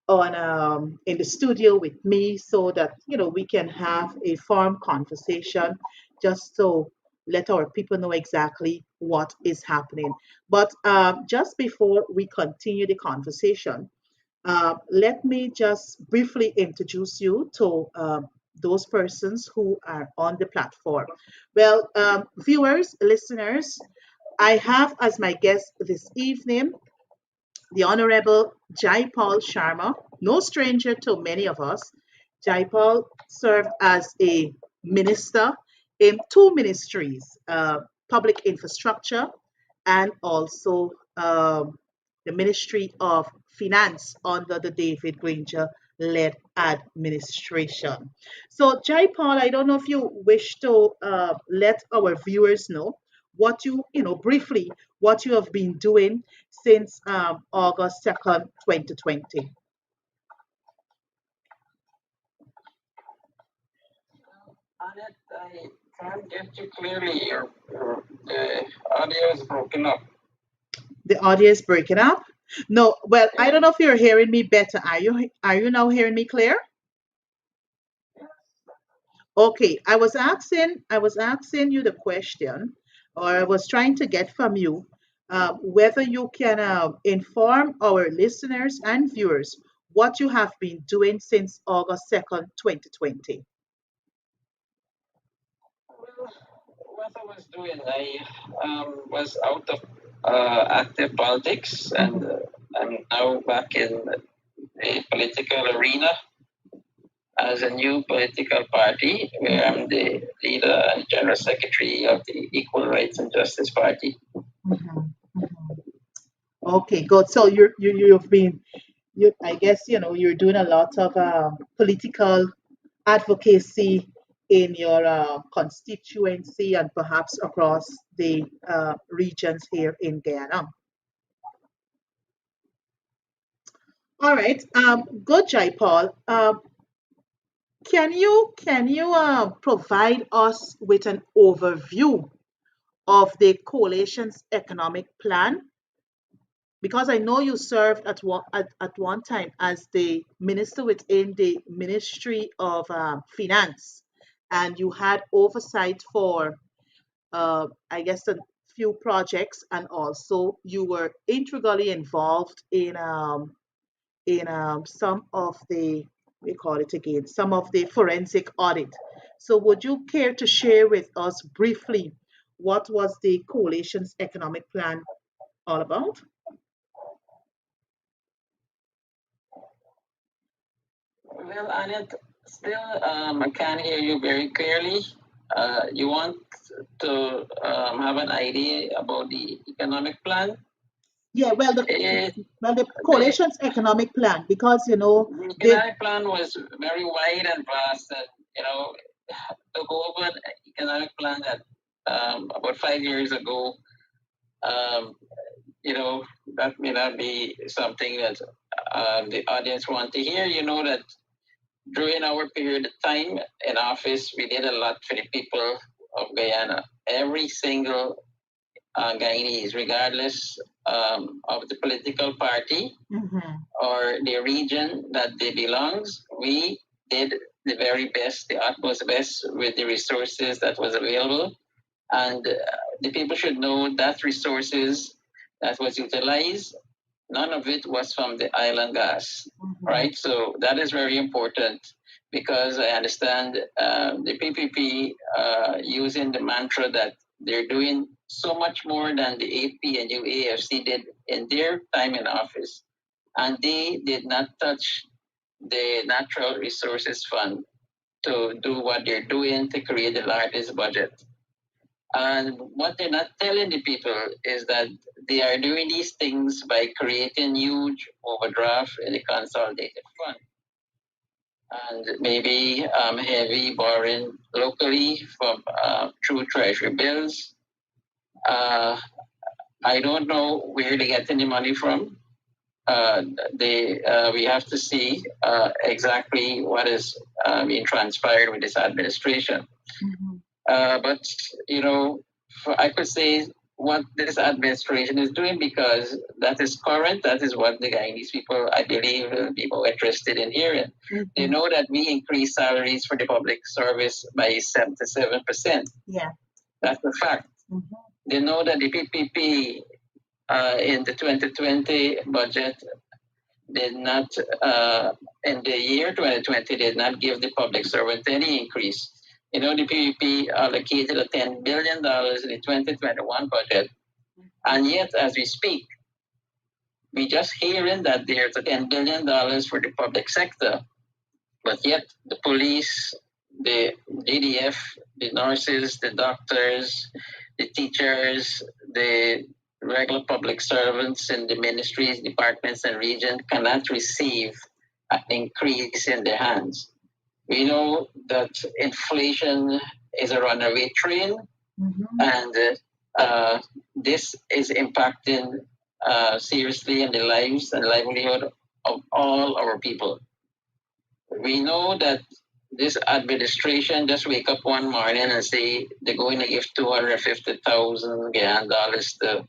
on in the studio with me so that we can have a firm conversation, just to let our people know exactly what is happening. But just before we continue the conversation, let me just briefly introduce you to those persons who are on the platform. Well, viewers, listeners, I have as my guest this evening the Honorable Jaipaul Sharma, no stranger to many of us. Jaipaul served as a minister in two ministries, public infrastructure and also the Ministry of Finance under the David Granger led administration. So, Jaipaul, I don't know if you wish to let our viewers know what briefly, what you have been doing since August 2nd, 2020. Annette, I can't get you clearly. The audio is broken up. The audio is breaking up. No, well, I Yeah. don't know if you're hearing me better. Are you now hearing me clear? Okay, I was asking you the question, or I was trying to get from you whether you can inform our listeners and viewers what you have been doing since August 2nd, 2020. Well, what I was doing, I was out of active politics, and I'm now back in the political arena as a new political party, where I'm the leader and general secretary of the Equal Rights and Justice Party. Mhm, mhm. Okay, good. So you've been I guess you're doing a lot of political advocacy in your constituency and perhaps across the regions here in Guyana. All right, good, Jai Paul. Can you provide us with an overview of the coalition's economic plan? Because I know you served at one time as the minister within the Ministry of Finance, and you had oversight for, I guess, a few projects, and also you were integrally involved in some of the, we call it again, some of the forensic audit. So, would you care to share with us briefly what was the coalition's economic plan all about? Well, Annette, still I can't hear you very clearly. You want to have an idea about the economic plan? Yeah, well, the It, well the the coalition's economic plan, because they. economic plan was very wide and vast, and to go over an economic plan that about 5 years ago, um, that may not be something that the audience want to hear. You know that during our period of time in office, we did a lot for the people of Guyana. every single Guyanese, regardless of the political party or the region that they belongs. We did the very best, the utmost best with the resources that was available. And the people should know that resources that was utilized, none of it was from the island gas, right? So that is very important because I understand the PPP using the mantra that they're doing so much more than the AP and UAFC did in their time in office. And they did not touch the Natural Resources Fund to do what they're doing to create the largest budget. And what they're not telling the people is that they are doing these things by creating huge overdraft in the consolidated fund and maybe heavy borrowing locally from through treasury bills. I don't know where they get any money from. We have to see exactly what is being transpired with this administration. But I could say what this administration is doing because that is current. That is what the Guyanese people, I believe, will be more interested in hearing. They know that we increased salaries for the public service by 77%. Yeah, that's a fact. They know that the PPP in the 2020 budget did not, in the year 2020, did not give the public servant any increase. The PPP allocated $10 billion in the 2021 budget. And yet, as we speak, we just hearing that there's $10 billion for the public sector. But yet, the police, the DDF, the nurses, the doctors, the teachers, the regular public servants in the ministries, departments, and regions cannot receive an increase in their hands. We know that inflation is a runaway train, and this is impacting seriously in the lives and livelihood of all our people. We know that this administration just wake up one morning and say they're going to give $250,000 to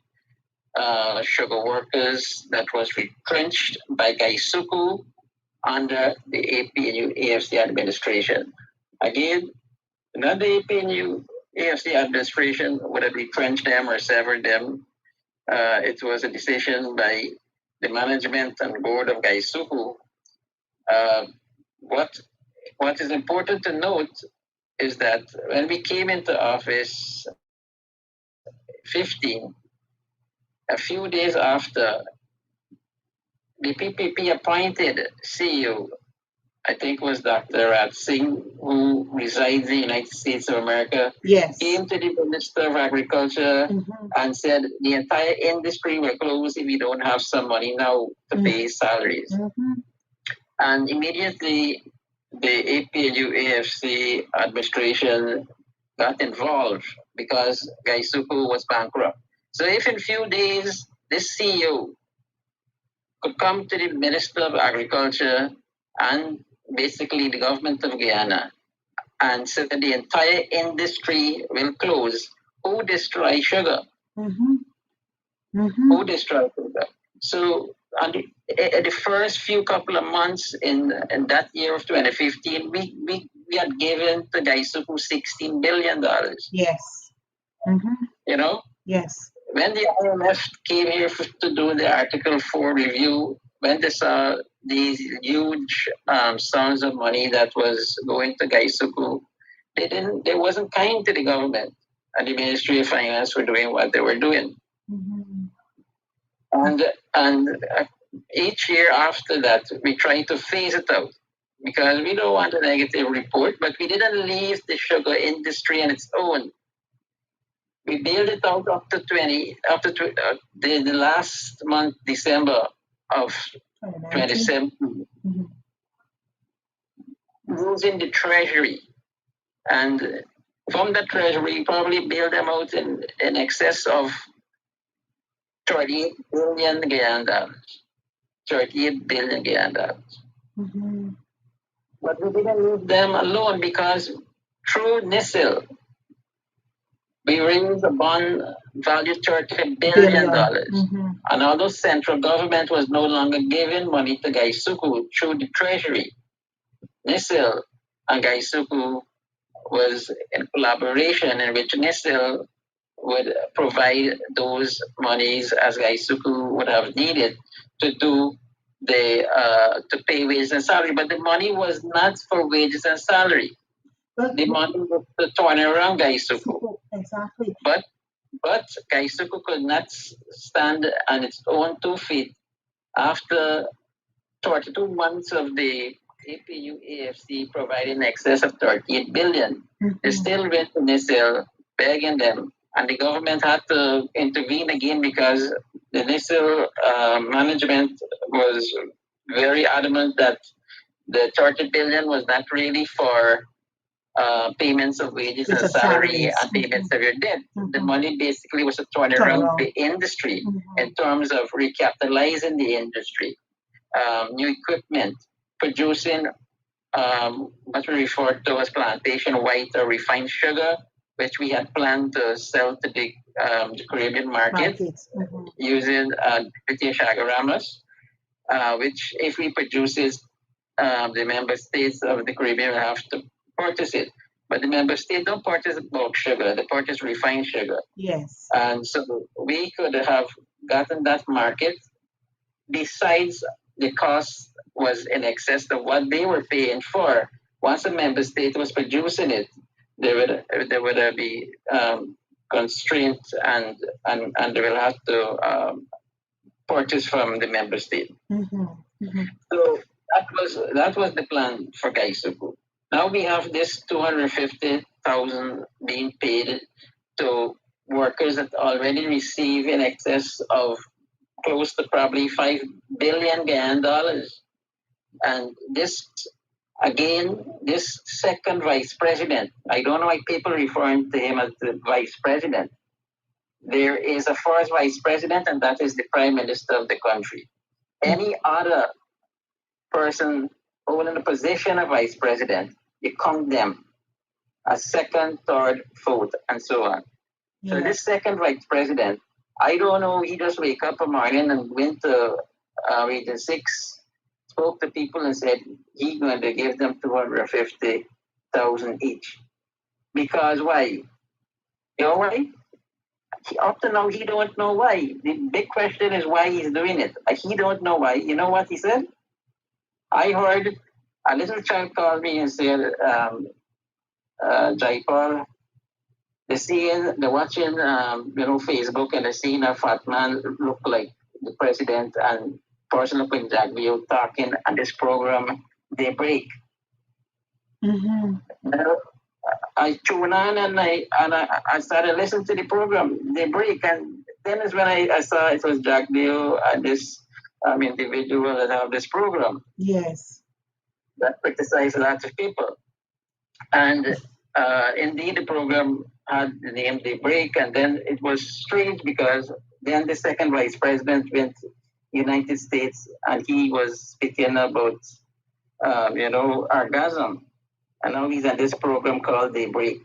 sugar workers that was retrenched by Gaisuku under the APNU AFC administration. Again, not the APNU AFC administration would have retrenched them or severed them. It was a decision by the management and board of Gaisuku. What is important to note is that when we came into office 15, a few days after, the PPP appointed CEO, I think was Dr. Rat Singh, who resides in the United States of America, came to the Minister of Agriculture and said the entire industry will close if we don't have some money now to pay salaries. And immediately, the APNU AFC administration got involved because Gaisuku was bankrupt. So if in few days this CEO could come to the Minister of Agriculture and basically the government of Guyana and said that the entire industry will close, who destroys sugar? Who destroys sugar? So the first few couple of months in that year of 2015, we had given to Gaisuku $16 billion. Yes. Yes. When the IMF came here to do the Article 4 review, when they saw these huge sums of money that was going to Gaisuku, they wasn't kind to the government and the Ministry of Finance for doing what they were doing. And each year after that, we try to phase it out because we don't want a negative report, but we didn't leave the sugar industry on its own. We bailed it out up to the last month, December of 2017, using the treasury. And from the treasury, probably bailed them out in excess of 38 billion Guyana. 38 billion Guyana. But we didn't leave them alone because through NISIL, we raised a bond valued $30 billion. Mm-hmm. And although central government was no longer giving money to Gaisuku through the treasury, NISIL and Gaisuku was in collaboration in which NISIL would provide those monies as Gaisuku would have needed to do to pay wages and salary. But the money was not for wages and salary. The money was to turn around Gaisuku. Exactly. But Gaisuku could not stand on its own 2 feet after 42 months of the APU AFC providing excess of 38 billion. Mm-hmm. They still went to NISIL begging them, and the government had to intervene again because the NISIL management was very adamant that the 30 billion was not really for payments of wages and salary and payments of your debt. Mm-hmm. The money basically was to turn around the industry in terms of recapitalizing the industry, new equipment, producing what we refer to as plantation white or refined sugar, which we had planned to sell to the Caribbean market using British agaramas, which if we produce it, the member states of the Caribbean will have to purchase it. But the member states don't purchase bulk sugar, they purchase refined sugar. Yes. And so we could have gotten that market. Besides, the cost was in excess of what they were paying for. Once a member state was producing it, there would be constraints and they will have to purchase from the member state. Mm-hmm. Mm-hmm. So that was the plan for Gaisuku. Now we have this 250,000 being paid to workers that already receive in excess of close to probably $5 billion Ghanaian dollars. And this second vice president, I don't know why people referring to him as the vice president. There is a first vice president, and that is the prime minister of the country. Any other person holding the position of vice president, you count them as second, third, fourth, and so on. Yeah. So this second vice president, I don't know, he just wake up a morning and went to Region 6, spoke to people and said he's going to give them 250,000 each. Because why? You know why? Up to now, he don't know why. The big question is why he's doing it. He don't know why. You know what he said? I heard a little child call me and said, Jaipaul, they're watching, Facebook, and they're seeing a fat man look like the president and person look like Jack View talking on this program, They Break. Mm-hmm. Now, I tune on and I started listening to the program, They Break, and then is when I saw it was Jack View and this individual that have this program. Yes. That criticized a lot of people. And indeed, the program had the name They Break, and then it was strange because then the second vice president went to the United States and he was speaking about, orgasm. And now he's on this program called They Break.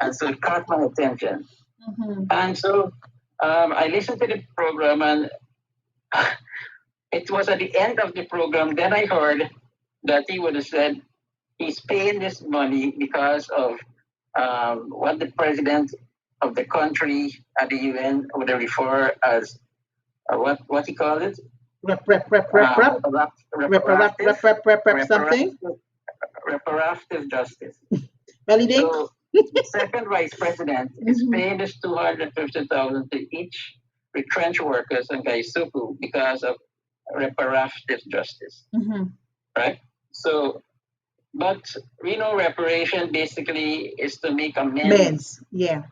And so it caught my attention. Mm-hmm. And so I listened to the program, and it was at the end of the program, then I heard that he would have said he's paying this money because of what the president of the country at the UN would refer as what he called it? Something? Reparative justice. Validate? So the second vice president is paying this 250,000 to each retrenched workers in Gaisuku because of reparative justice. Mm-hmm. Right? So, but we know reparation basically is to make amends. Yeah.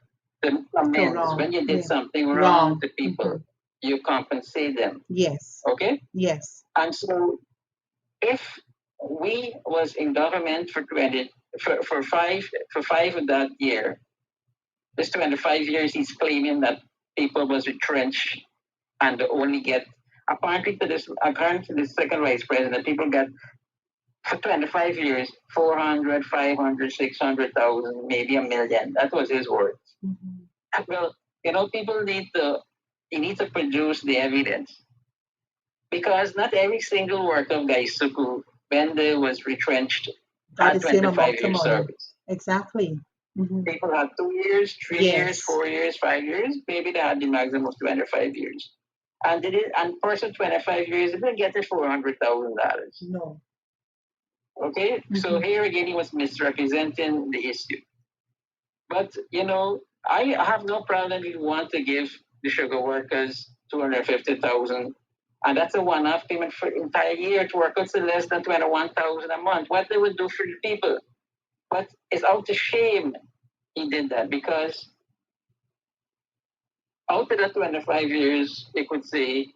To make amends. When you did something wrong to people, you compensate them. Yes. Okay? Yes. And so if we was in government for five of that year, this 25 years he's claiming that people was retrenched and only get according to this second vice president, people get for 25 years 400, 500, 600,000, maybe $1 million. That was his words. Mm-hmm. Well, people need to produce the evidence because not every single worker of Gaisuku when they was retrenched Got the had same amount 25 of years money. service. Exactly. Hmm. People had 2 years, 3 years, Yes. 4 years, 5 years. Maybe they had the maximum of 25 years. And person 25 years, they didn't get it $400,000. No. Okay, so here again, he was misrepresenting the issue. But I have no problem if you want to give the sugar workers 250,000, and that's a one-off payment for entire year to work out to less than 21,000 a month. What they would do for the people, but it's out of shame he did that because out of the 25 years, you could say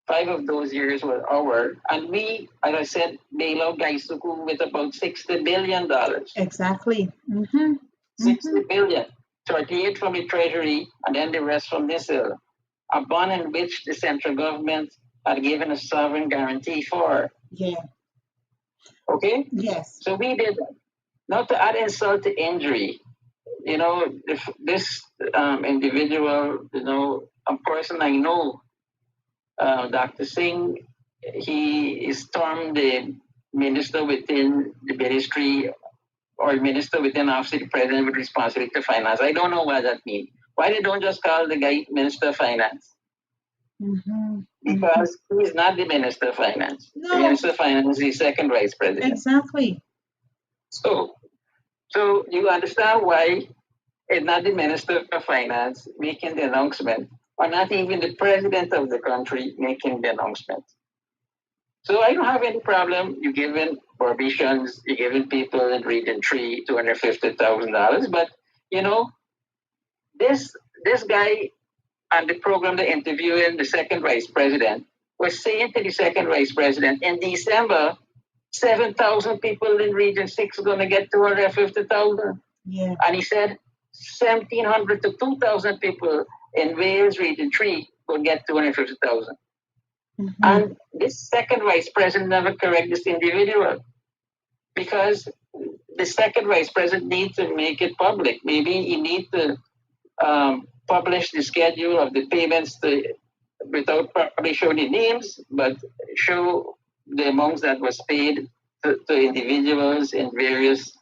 5 of those years were our, and we, as I said, bail out Gaisuku with about $60 billion. Exactly. Mm-hmm. 60 billion, 38 from the treasury, and then the rest from this a bond in which the central government had given a sovereign guarantee for. Yeah. Okay? Yes. So we did that. Not to add insult to injury, if this individual, a person I know, Dr. Singh, he stormed the minister within the ministry or minister within office of the president with responsibility to finance. I don't know what that means. Why they don't just call the guy minister of finance? Mm-hmm. Because he is not the minister of finance. The No. minister of finance is the second vice president. Exactly. So, so you understand why it's not the minister of finance making the announcement, or not even the president of the country making the announcement. So I don't have any problem. You're giving Barbicians, you're giving people in Region 3 $250,000. But, you know, this this guy on the program, the interviewing the second vice president, was saying to the second vice president in December, 7,000 people in Region 6 are going to get 250,000. Yeah. And he said 1,700 to 2,000 people in Wales Region 3 will get 250,000. Mm-hmm. And this second vice president never correct this individual because the second vice president needs to make it public. Maybe he needs to publish the schedule of the payments without probably showing the names, but show the amounts that was paid to individuals in various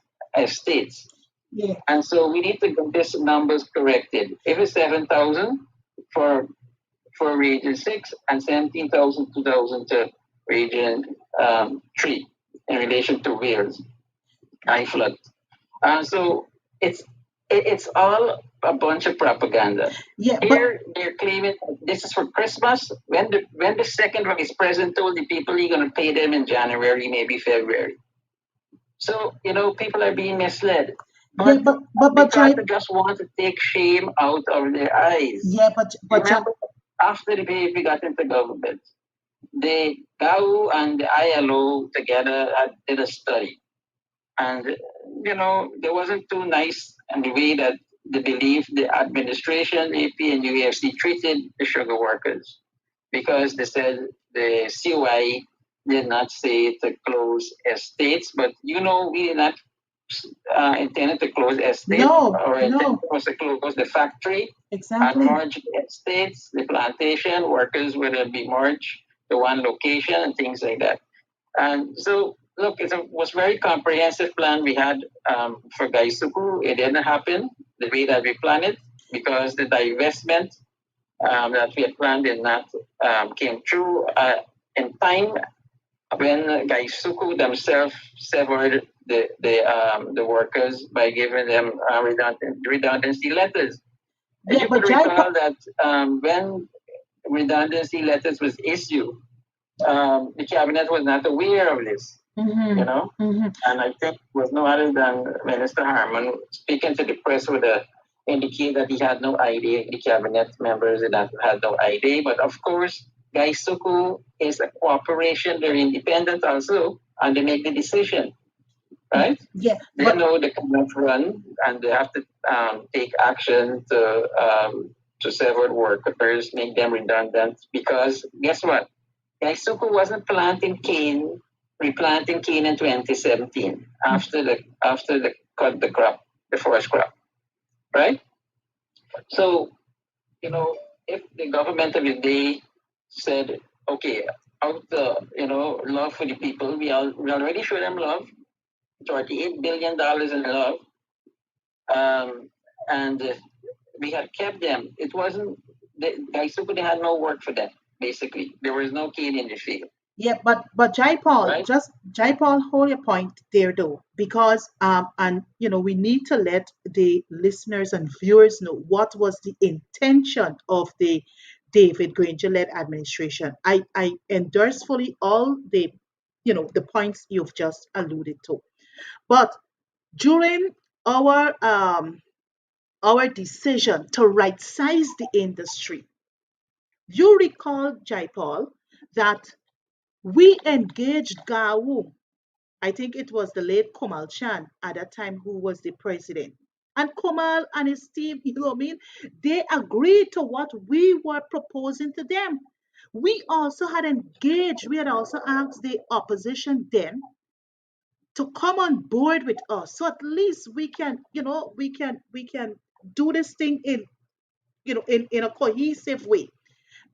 states. Yeah. And so we need to get these numbers corrected. If it's 7,000 for Region 6 and 17,000, 2,000 to Region 3 in relation to Wales, high flood. So it's all a bunch of propaganda. Yeah, Here they're claiming this is for Christmas. When the second vice president told the people he's going to pay them in January, maybe February. So people are being misled. But yeah, but they just want to take shame out of their eyes. Yeah, but remember, after the PAP got into government, the GAU and the ILO together did a study. And, they wasn't too nice in the way that they believe the administration, AP and UAFC treated the sugar workers because they said the COI did not say to close estates, but we did not intended to close estates or intended was to close the factory and merge the estates, the plantation, workers would be merged to one location and things like that. And so, look, it was a very comprehensive plan we had for Gaisuku. It didn't happen the way that we planned it because the divestment that we had planned did not came true in time when Gaisuku themselves severed the workers by giving them redundancy letters. And you could recall that when redundancy letters was issued, the cabinet was not aware of this, and I think it was no other than Minister Harman speaking to the press would indicate that he had no idea, the cabinet members had no idea, but of course, Gaisuku is a corporation, they're independent also, and they make the decision, right? Yeah. They know they cannot run, and they have to take action to severed workers, make them redundant, because guess what? Gaisuku wasn't replanting cane in 2017 after the cut the crop, the forest crop, right? So, if the government of the day said, okay, out the, love for the people, we already show them love, $38 billion in love, and we had kept them. It wasn't, the guys who had no work for them, basically. There was no kid in the field, Yeah, but Jaipaul, right? just Jaipaul, hold your point there though, because and we need to let the listeners and viewers know what was the intention of the David Granger-led administration. I endorse fully all the points you've just alluded to, but during our our decision to right size the industry, you recall Jaipaul that we engaged Gawu. I think it was the late Komal Chan at that time who was the president. And Komal and his team, what I mean? They agreed to what we were proposing to them. We also had engaged, we had also asked the opposition then to come on board with us. So at least we can do this thing in a cohesive way.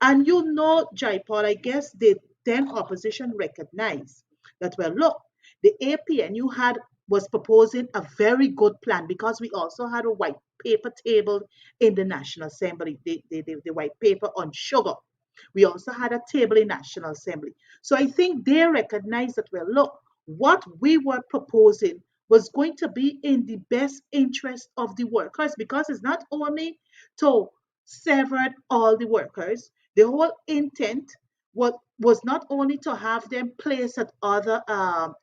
And Jaipal, I guess the then opposition recognized that, well, look, the APNU was proposing a very good plan because we also had a white paper tabled in the National Assembly, the white paper on sugar. We also had a table in National Assembly. So I think they recognized that, well, look, what we were proposing was going to be in the best interest of the workers because it's not only to sever all the workers. The whole intent was not only to have them placed at other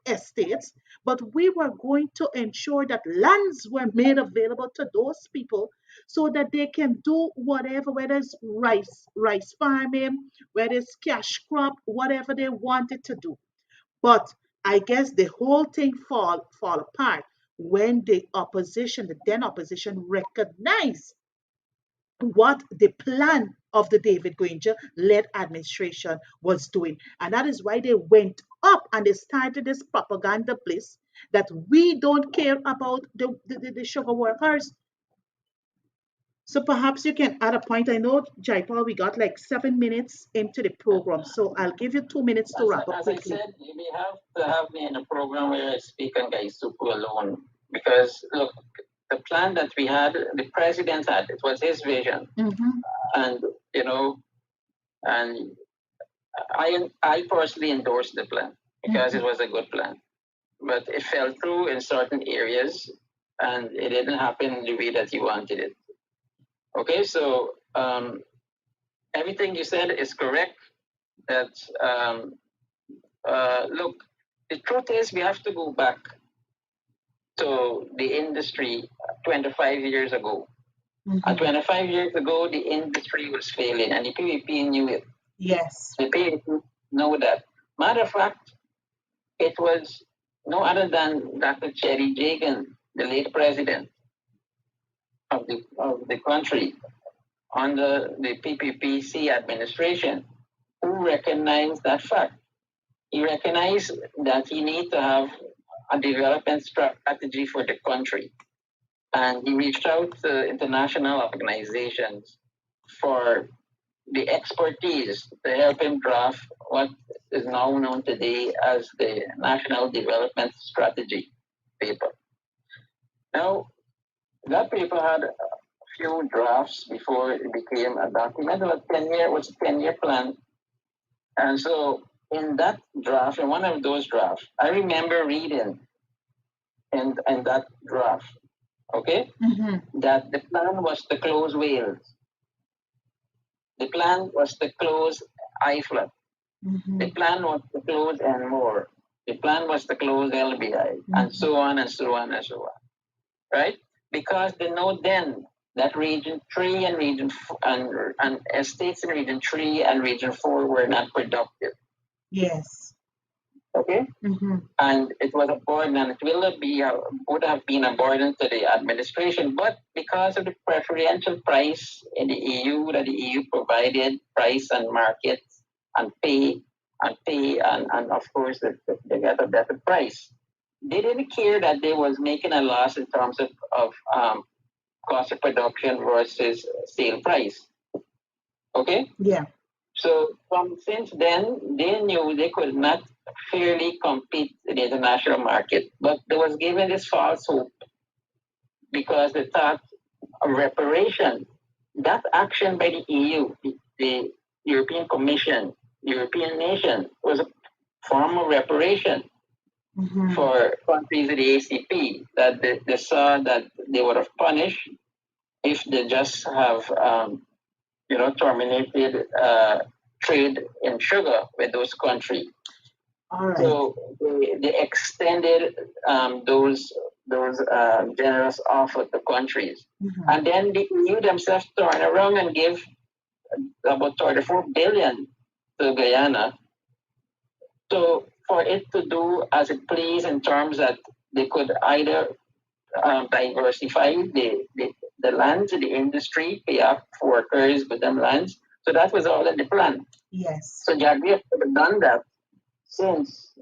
estates, but we were going to ensure that lands were made available to those people so that they can do whatever, whether it's rice farming, whether it's cash crop, whatever they wanted to do. But I guess the whole thing fall apart when the then opposition recognized what the plan of the David Granger led administration was doing. And that is why they went up and they started this propaganda bliss that we don't care about the sugar workers. So perhaps you can add a point. I know, Jaipal, we got like 7 minutes into the program, so I'll give you 2 minutes to wrap up As I quickly. said, you may have to have me in a program where I speak on Gaisuku alone. Because, look, the plan that we had, the president had, it was his vision. Mm-hmm. And, you know, and I personally endorsed the plan because it Mm-hmm. was a good plan. But it fell through in certain areas and it didn't happen in the way that he wanted it. Okay, so everything you said is correct. That look, the truth is we have to go back to the industry 25 years ago. Mm-hmm. 25 years ago, the industry was failing, and the PVP knew it. Yes. The PVP know that. Matter of fact, it was no other than Dr. Cherry Jagan, the late president of the country under the PPPC administration, who recognized that fact. He recognized that he need to have a development strategy for the country. And he reached out to international organizations for the expertise to help him draft what is now known today as the National Development Strategy paper. Now, that paper had a few drafts before it became a document. It was a 10-year plan. And so in that draft, in one of those drafts, I remember reading in that draft, okay, that the plan was to close Wales. The plan was to close IFLA. The plan was to close and more. The plan was to close LBI, and so on and so on and so on. Right? Because they know then that Region 3 and Region and estates in Region 3 and Region 4 were not productive. Yes. Okay? And it was a burden, and it would have been a burden to the administration. But because of the preferential price in the EU that the EU provided, price and market and pay and of course they got a better price. They didn't care that they was making a loss in terms of cost of production versus sale price. Okay? Yeah. So from since then, they knew they could not fairly compete in the international market, but they was given this false hope because they thought a reparation, that action by the EU, the European Commission, European nation, was a form of reparation for countries in the ACP that they saw that they would have punished if they just have terminated trade in sugar with those countries. All right. So they extended those generous offer to countries, and then the EU themselves turned around and gave about 34 billion to Guyana. So for it to do as it pleased in terms that they could either diversify the lands, the industry, pay off workers with them lands. So that was all in the plan. Yes. So Jagri have done that since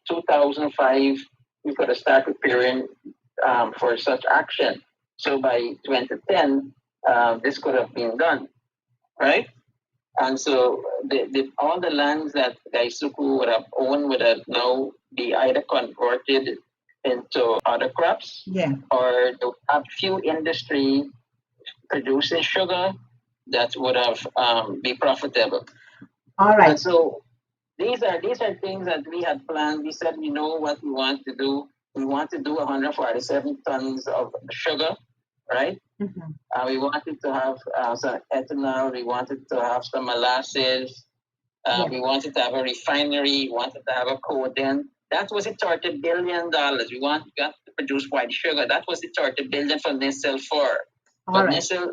2005. We could have started preparing for such action. So by 2010, this could have been done, right? And so all the lands that Gaisuku would have owned would have now be either converted into other crops, Yeah. or to have few industry producing sugar that would have be profitable. All right. And so these are things that we had planned. We said we know what we want to do. We want to do 147 tons of sugar, right? We wanted to have some ethanol. We wanted to have some molasses. We wanted to have a refinery. We wanted to have a coden. That was the $30 billion. We got to produce white sugar. That was the $30 billion for Nissel 4. But Nissel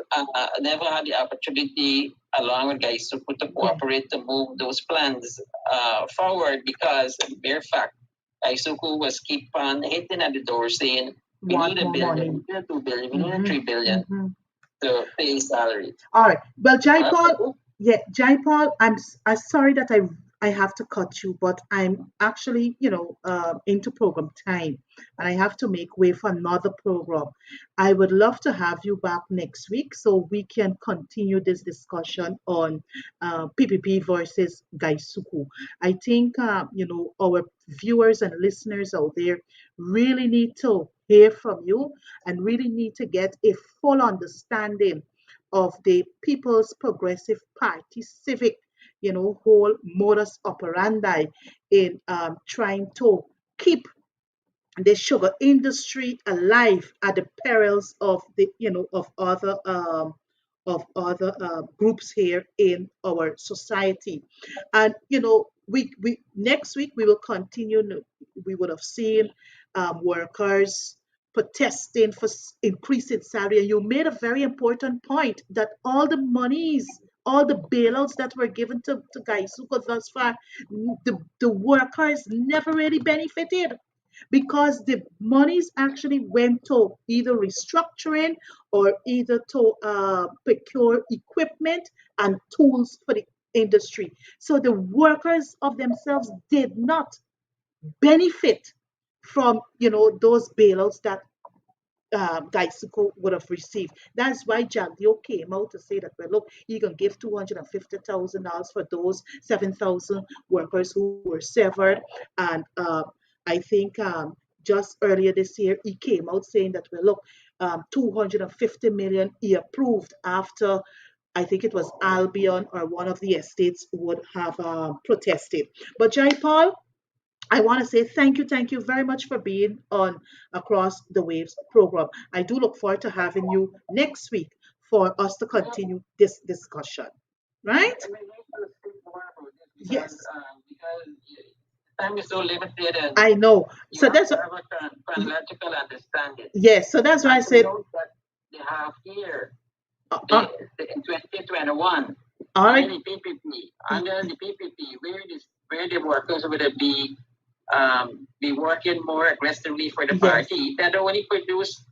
never had the opportunity, along with Gaisuku, to cooperate to move those plans forward because, bare fact, Gaisuku was keep on hitting at the door saying, we need $1 billion, we need $2 billion, we need $3 billion to pay salary. All right. Well, Jaipaul, Jaipaul, I'm sorry that I have to cut you, but I'm actually, into program time, and I have to make way for another program. I would love to have you back next week so we can continue this discussion on PPP versus Gaisuku. I think, our viewers and listeners out there really need to hear from you and really need to get a full understanding of the People's Progressive Party civic, whole modus operandi in trying to keep the sugar industry alive at the perils of the of other groups here in our society. And we next week we will continue. We would have seen workers protesting for increasing salary. And you made a very important point that all the monies, all the bailouts that were given to Gaisuko thus far, the workers never really benefited because the monies actually went to either restructuring or either to procure equipment and tools for the industry. So the workers of themselves did not benefit from those bailouts that Gaisuko would have received. That's why Jagdio came out to say that, well, look, you can give $250,000 for those 7,000 workers who were severed. And I think just earlier this year, he came out saying that, well, look, 250 million he approved after I think it was Albion or one of the estates would have protested. But Jai Paul, I want to say thank you very much for being on Across the Waves program. I do look forward to having you next week for us to continue this discussion. Right? I mean, we should speak more about this Yes. because time is so limited and I know. you So have that's to have a chronological understanding. yes. So that's why I said, Note that they have here uh, uh, in 2021 all under right. the PPP, where the workers would be working more aggressively for the Yes. party that only produced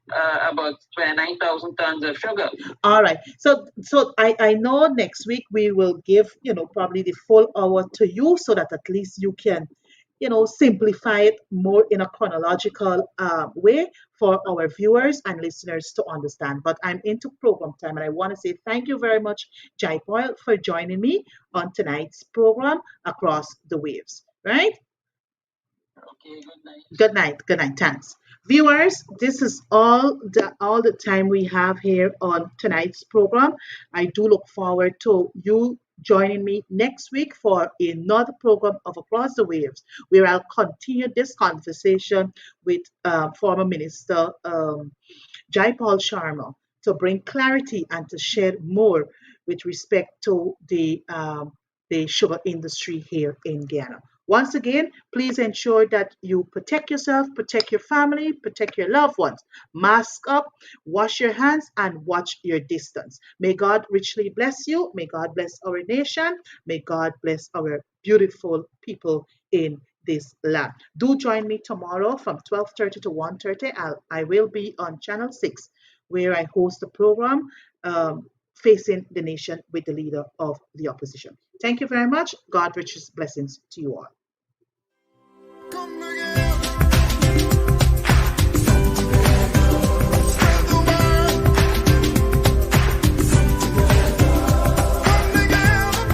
about 29,000 tons of sugar. All right. So I know next week we will give, probably the full hour to you so that at least you can simplify it more in a chronological way for our viewers and listeners to understand. But I'm into program time, and I want to say thank you very much, Jaipaul, for joining me on tonight's program Across the Waves. Right? Okay, good night. Good night. Good night. Thanks. Viewers, this is all the time we have here on tonight's program. I do look forward to you joining me next week for another program of Across the Waves, where I'll continue this conversation with former Minister Jaipaul Sharma to bring clarity and to shed more with respect to the sugar industry here in Guyana. Once again, please ensure that you protect yourself, protect your family, protect your loved ones. Mask up, wash your hands, and watch your distance. May God richly bless you. May God bless our nation. May God bless our beautiful people in this land. Do join me tomorrow from 12:30 to 1:30. I will be on Channel 6, where I host a program facing the nation with the leader of the opposition. Thank you very much. God richest blessings to you all.